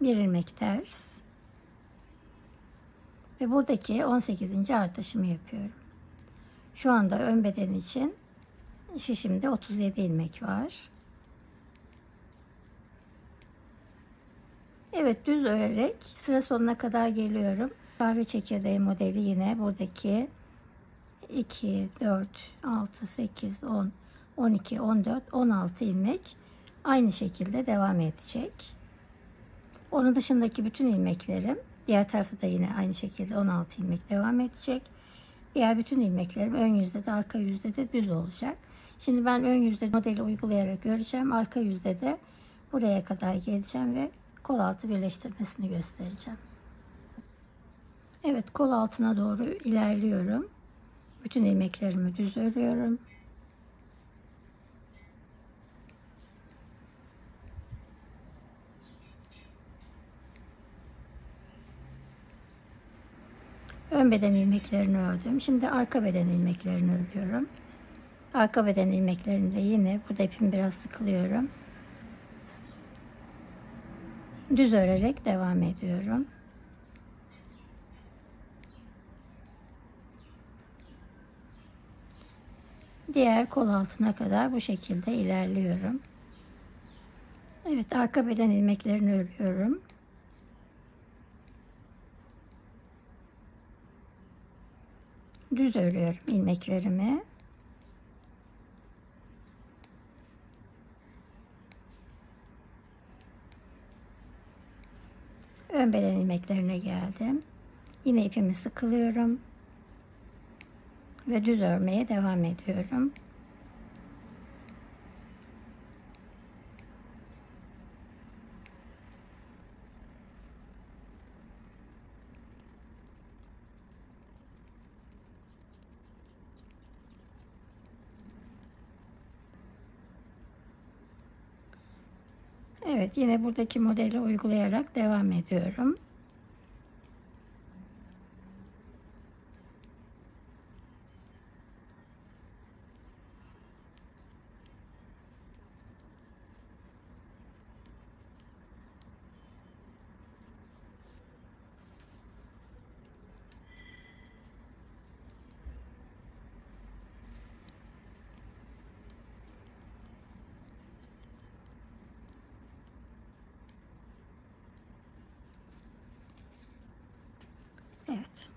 Bir ilmek ters. Ve buradaki 18. artışımı yapıyorum. Şu anda ön beden için şişimde 37 ilmek var. Evet, düz örerek sıra sonuna kadar geliyorum. Kahve çekirdeği modeli yine buradaki 2, 4, 6, 8, 10, 12, 14, 16 ilmek aynı şekilde devam edecek. Onun dışındaki bütün ilmeklerim diğer tarafta da yine aynı şekilde 16 ilmek devam edecek. Diğer bütün ilmeklerim ön yüzde de arka yüzde de düz olacak. Şimdi ben ön yüzde modeli uygulayarak öreceğim. Arka yüzde de buraya kadar geleceğim ve kol altı birleştirmesini göstereceğim. Evet, kol altına doğru ilerliyorum. Bütün ilmeklerimi düz örüyorum. Ön beden ilmeklerini ördüm. Şimdi arka beden ilmeklerini örüyorum. Arka beden ilmeklerinde yine burada ipimi biraz sıkılıyorum. Düz örerek devam ediyorum. Diğer kol altına kadar bu şekilde ilerliyorum. Evet, arka beden ilmeklerini örüyorum. Düz örüyorum ilmeklerimi. Ön beden ilmeklerine geldim. Yine ipimi sıkılıyorum ve düz örmeye devam ediyorum. Evet, yine buradaki modeli uygulayarak devam ediyorum. Evet.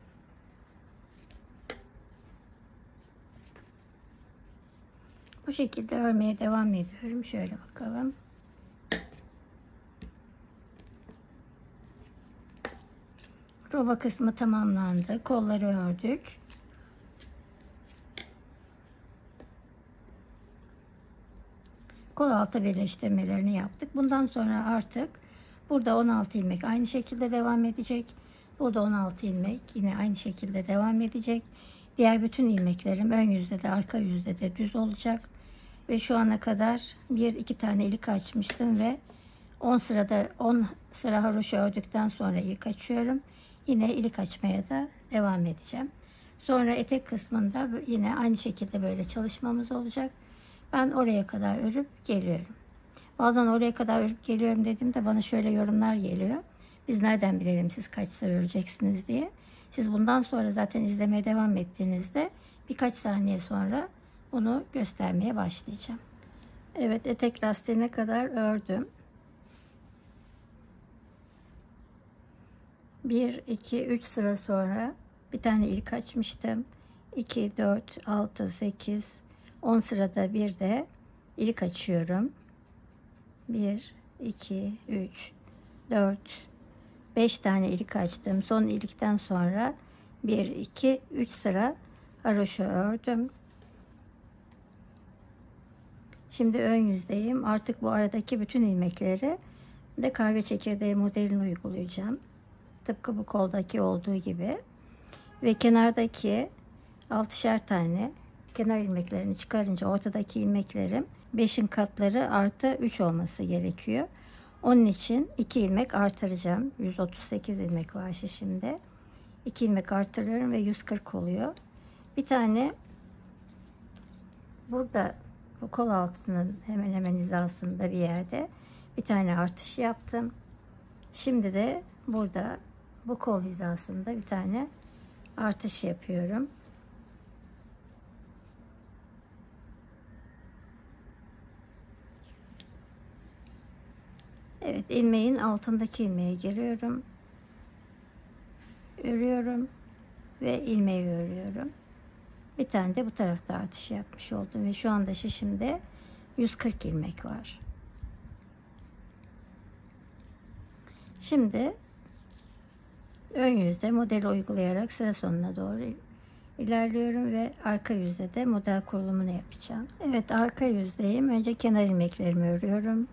Bu şekilde örmeye devam ediyorum. Şöyle bakalım. Roba kısmı tamamlandı. Kolları ördük. Kol altı birleştirmelerini yaptık. Bundan sonra artık burada 16 ilmek aynı şekilde devam edecek. Burada 16 ilmek yine aynı şekilde devam edecek. Diğer bütün ilmeklerim ön yüzde de arka yüzde de düz olacak. Ve şu ana kadar 1-2 tane ilik açmıştım ve 10 sıra haroşa ördükten sonra ilik açıyorum. Yine ilik açmaya da devam edeceğim. Sonra etek kısmında yine aynı şekilde böyle çalışmamız olacak. Ben oraya kadar örüp geliyorum. Bazen oraya kadar örüp geliyorum dediğimde bana şöyle yorumlar geliyor. Biz nereden bilelim siz kaç sıra öreceksiniz diye. Siz bundan sonra zaten izlemeye devam ettiğinizde birkaç saniye sonra bunu göstermeye başlayacağım. Evet, etek lastiğine kadar ördüm. 1, 2, 3 sıra sonra bir tane ilk açmıştım. 2, 4, 6, 8, 10 sırada bir de ilik açıyorum. 1, 2, 3, 4, 5 tane ilik açtım. Son ilikten sonra 1, 2, 3 sıra haroşa ördüm. Şimdi ön yüzdeyim. Artık bu aradaki bütün ilmekleri de kahve çekirdeği modelini uygulayacağım. Tıpkı bu koldaki olduğu gibi. Ve kenardaki 6'şer tane kenar ilmeklerini çıkarınca ortadaki ilmeklerim 5'in katları artı 3 olması gerekiyor. Onun için 2 ilmek artıracağım. 138 ilmek var şişimde. 2 ilmek artırıyorum ve 140 oluyor. Bir tane burada bu kol altının hemen hemen hizasında bir yerde bir tane artış yaptım. Şimdi de burada bu kol hizasında bir tane artış yapıyorum. Evet, ilmeğin altındaki ilmeğe giriyorum. Örüyorum ve ilmeği örüyorum. Bir tane de bu tarafta artış yapmış oldum ve şu anda şişimde 140 ilmek var. Şimdi ön yüzde modeli uygulayarak sıra sonuna doğru ilerliyorum ve arka yüzde de model kurulumunu yapacağım. Evet, arka yüzdeyim. Önce kenar ilmeklerimi örüyorum.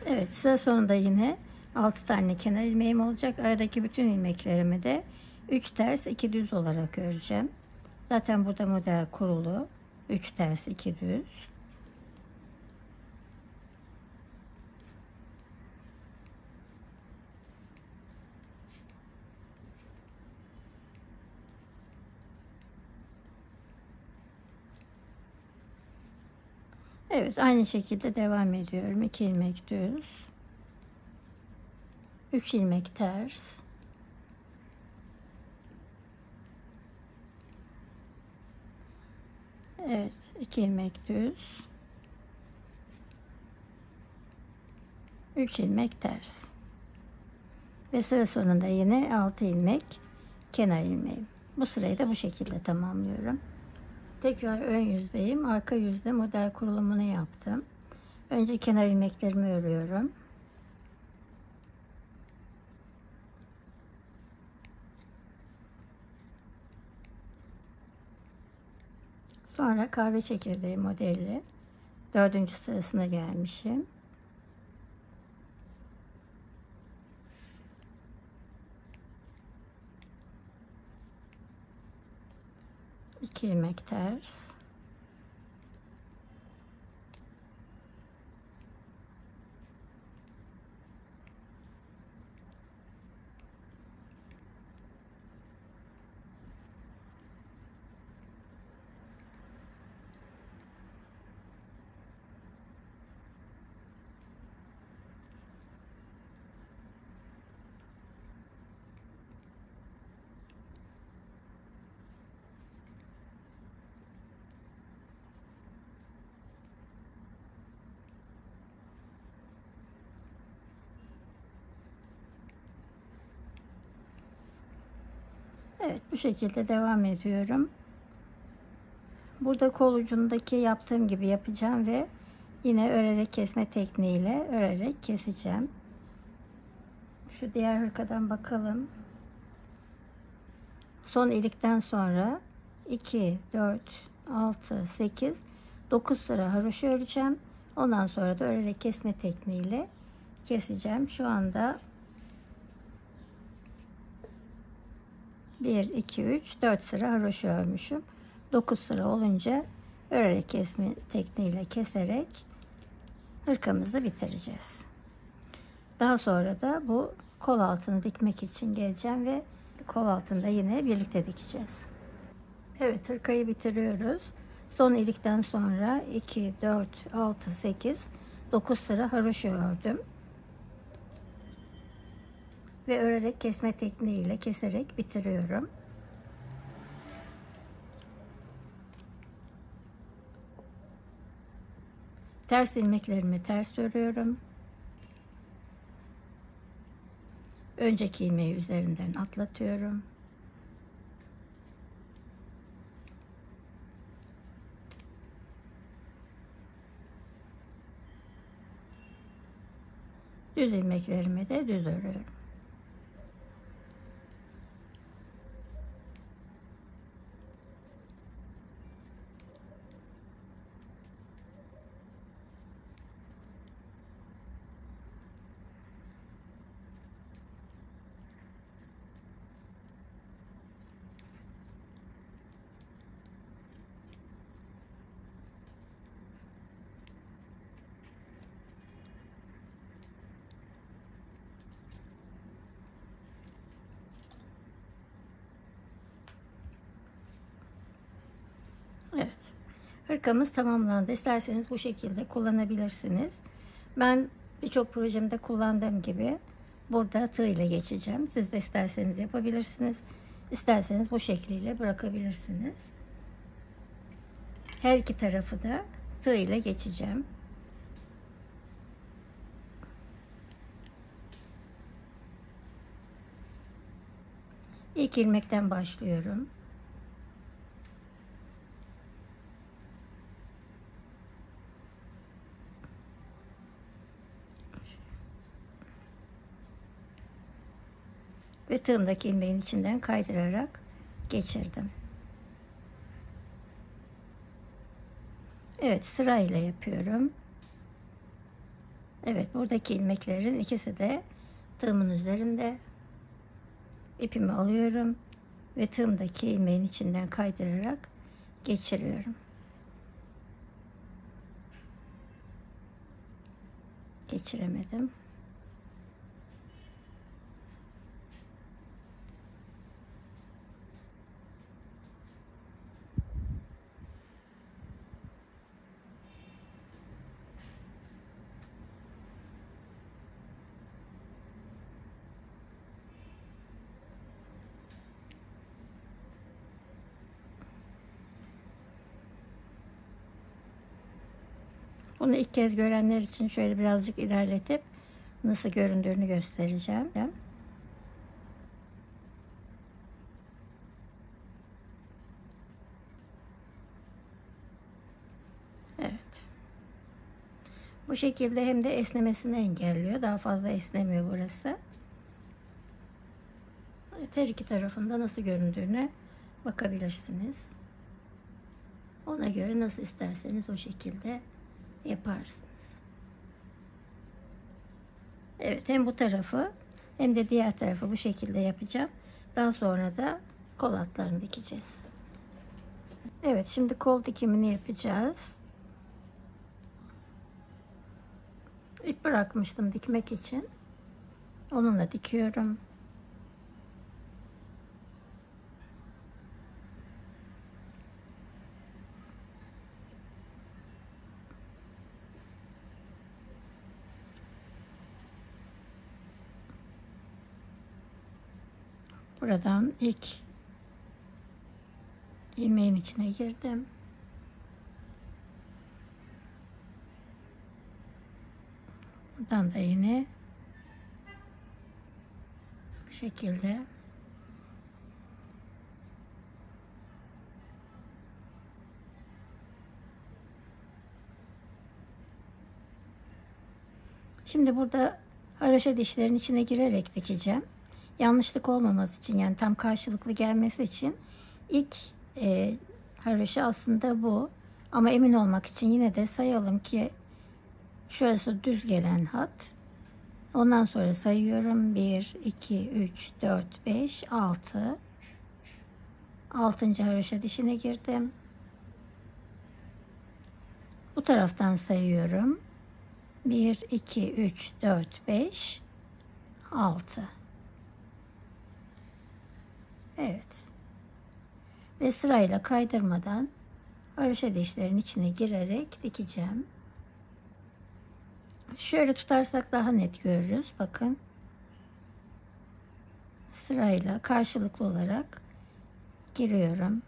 Evet, sıra sonunda yine 6 tane kenar ilmeğim olacak. Aradaki bütün ilmeklerimi de 3 ters 2 düz olarak öreceğim. Zaten burada model kurulu. 3 ters 2 düz. Evet, aynı şekilde devam ediyorum. 2 ilmek düz. 3 ilmek ters. Evet, 2 ilmek düz. 3 ilmek ters. Ve sıra sonunda yine 6 ilmek kenar ilmeğim. Bu sırayı da bu şekilde tamamlıyorum. Tekrar ön yüzdeyim. Arka yüzde model kurulumunu yaptım. Önce kenar ilmeklerimi örüyorum. Sonra kahve çekirdeği modeli 4. sırasına gelmişim. İki ilmek ters. Evet, bu şekilde devam ediyorum. Burada kol ucundaki yaptığım gibi yapacağım ve yine örerek kesme tekniğiyle örerek keseceğim. Şu diğer hırkadan bakalım. Son ilikten sonra 2, 4, 6, 8, 9 sıra haroşa öreceğim. Ondan sonra da örerek kesme tekniğiyle keseceğim. Şu anda 1, 2, 3, 4 sıra haroşa örmüşüm. 9 sıra olunca örerek kesme tekniğiyle keserek hırkamızı bitireceğiz. Daha sonra da bu kol altını dikmek için geleceğim ve kol altında yine birlikte dikeceğiz. Evet, hırkayı bitiriyoruz. Son ilikten sonra 2, 4, 6, 8, 9 sıra haroşa ördüm. Ve örerek kesme tekniğiyle keserek bitiriyorum. Ters ilmeklerimi ters örüyorum. Önceki ilmeği üzerinden atlatıyorum. Düz ilmeklerimi de düz örüyorum. Evet. Hırkamız tamamlandı. İsterseniz bu şekilde kullanabilirsiniz. Ben birçok projemde kullandığım gibi burada tığ ile geçeceğim. Siz de isterseniz yapabilirsiniz. İsterseniz bu şekliyle bırakabilirsiniz. Her iki tarafı da tığ ile geçeceğim. İlk ilmekten başlıyorum. Ve tığımdaki ilmeğin içinden kaydırarak geçirdim. Evet, sırayla yapıyorum. Evet, buradaki ilmeklerin ikisi de tığımın üzerinde. İpimi alıyorum ve tığımdaki ilmeğin içinden kaydırarak geçiriyorum. Geçiremedim. Bunu ilk kez görenler için şöyle birazcık ilerletip nasıl göründüğünü göstereceğim. Evet. Bu şekilde hem de esnemesini engelliyor. Daha fazla esnemiyor burası. Evet, her iki tarafında nasıl göründüğüne bakabilirsiniz. Ona göre nasıl isterseniz o şekilde yaparsınız. Evet, hem bu tarafı hem de diğer tarafı bu şekilde yapacağım. Daha sonra da kol altlarını dikeceğiz. Evet, şimdi kol dikimini yapacağız. İp bırakmıştım dikmek için. Onunla dikiyorum. Buradan ilk ilmeğin içine girdim. Buradan da yine bu şekilde şimdi burada haroşa dişlerin içine girerek dikeceğim. Yanlışlık olmaması için, yani tam karşılıklı gelmesi için ilk haroşa aslında bu. Ama emin olmak için yine de sayalım ki şurası düz gelen hat. Ondan sonra sayıyorum. 1, 2, 3, 4, 5, 6. 6. haroşa dişine girdim. Bu taraftan sayıyorum. 1, 2, 3, 4, 5, 6. Evet. Ve sırayla kaydırmadan haroşa dişlerin içine girerek dikeceğim. Şöyle tutarsak daha net görürüz. Bakın. Sırayla karşılıklı olarak giriyorum.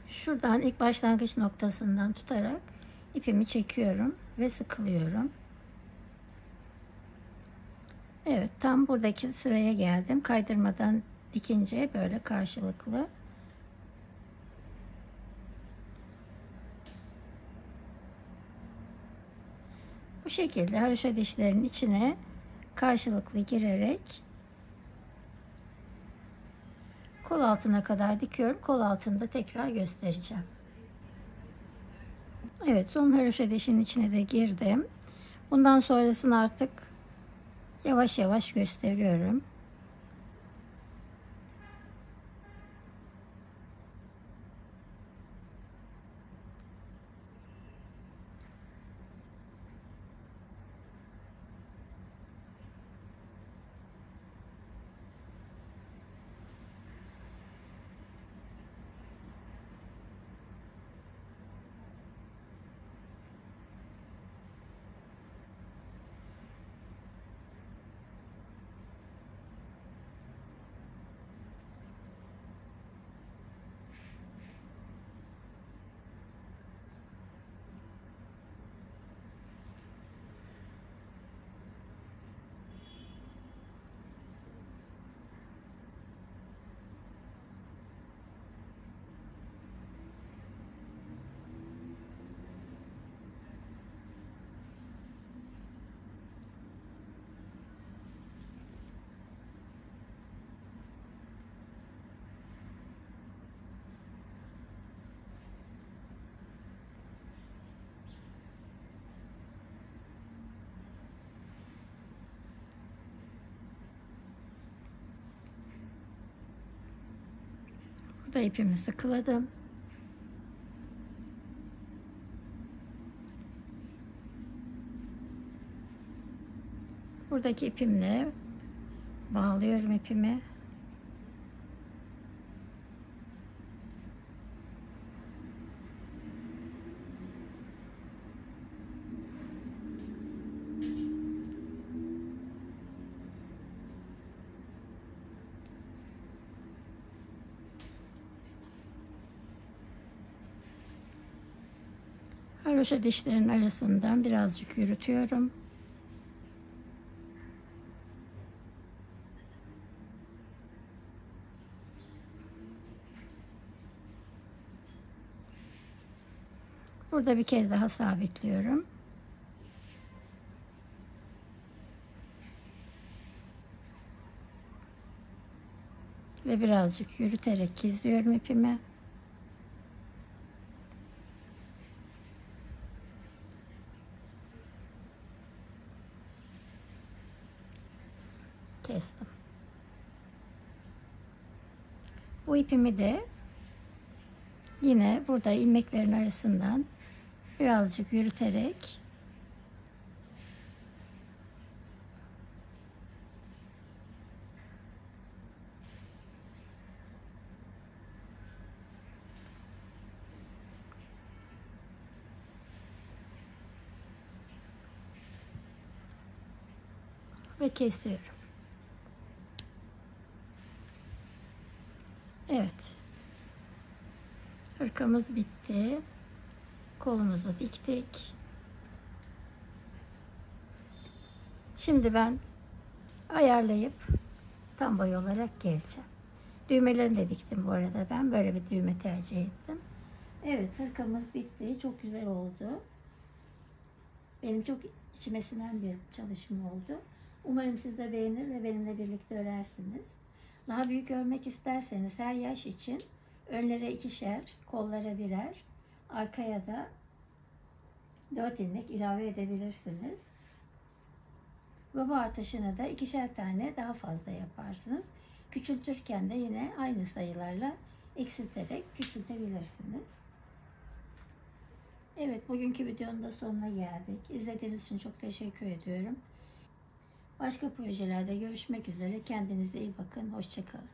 Şuradan ilk başlangıç noktasından tutarak ipimi çekiyorum ve sıkılıyorum. Evet, tam buradaki sıraya geldim. Kaydırmadan dikince böyle karşılıklı. Bu şekilde haroşa dişlerin içine karşılıklı girerek Kol altına kadar dikiyorum. Kol altında tekrar göstereceğim. Evet, son haroşa deşinin içine de girdim. Bundan sonrasını artık yavaş yavaş gösteriyorum. Burada ipimi sıkıladım. Buradaki ipimle bağlıyorum ipimi. Haroşa dişlerin arasından birazcık yürütüyorum. Burada bir kez daha sabitliyorum. Ve birazcık yürüterek gizliyorum ipimi. Kestim. Bu ipimi de yine burada ilmeklerin arasından birazcık yürüterek ve kesiyorum. Evet. Hırkamız bitti. Kolumuzu diktik. Şimdi ben ayarlayıp tam boy olarak geleceğim. Düğmelerini de diktim bu arada ben. Böyle bir düğme tercih ettim. Evet, hırkamız bitti. Çok güzel oldu. Benim çok içime sinen bir çalışma oldu. Umarım siz de beğenir ve benimle birlikte örersiniz. Daha büyük örmek isterseniz her yaş için önlere ikişer, kollara birer, arkaya da 4 ilmek ilave edebilirsiniz. Robo artışını da ikişer tane daha fazla yaparsınız. Küçültürken de yine aynı sayılarla eksilterek küçültebilirsiniz. Evet, bugünkü videonun da sonuna geldik. İzlediğiniz için çok teşekkür ediyorum. Başka projelerde görüşmek üzere. Kendinize iyi bakın. Hoşça kalın.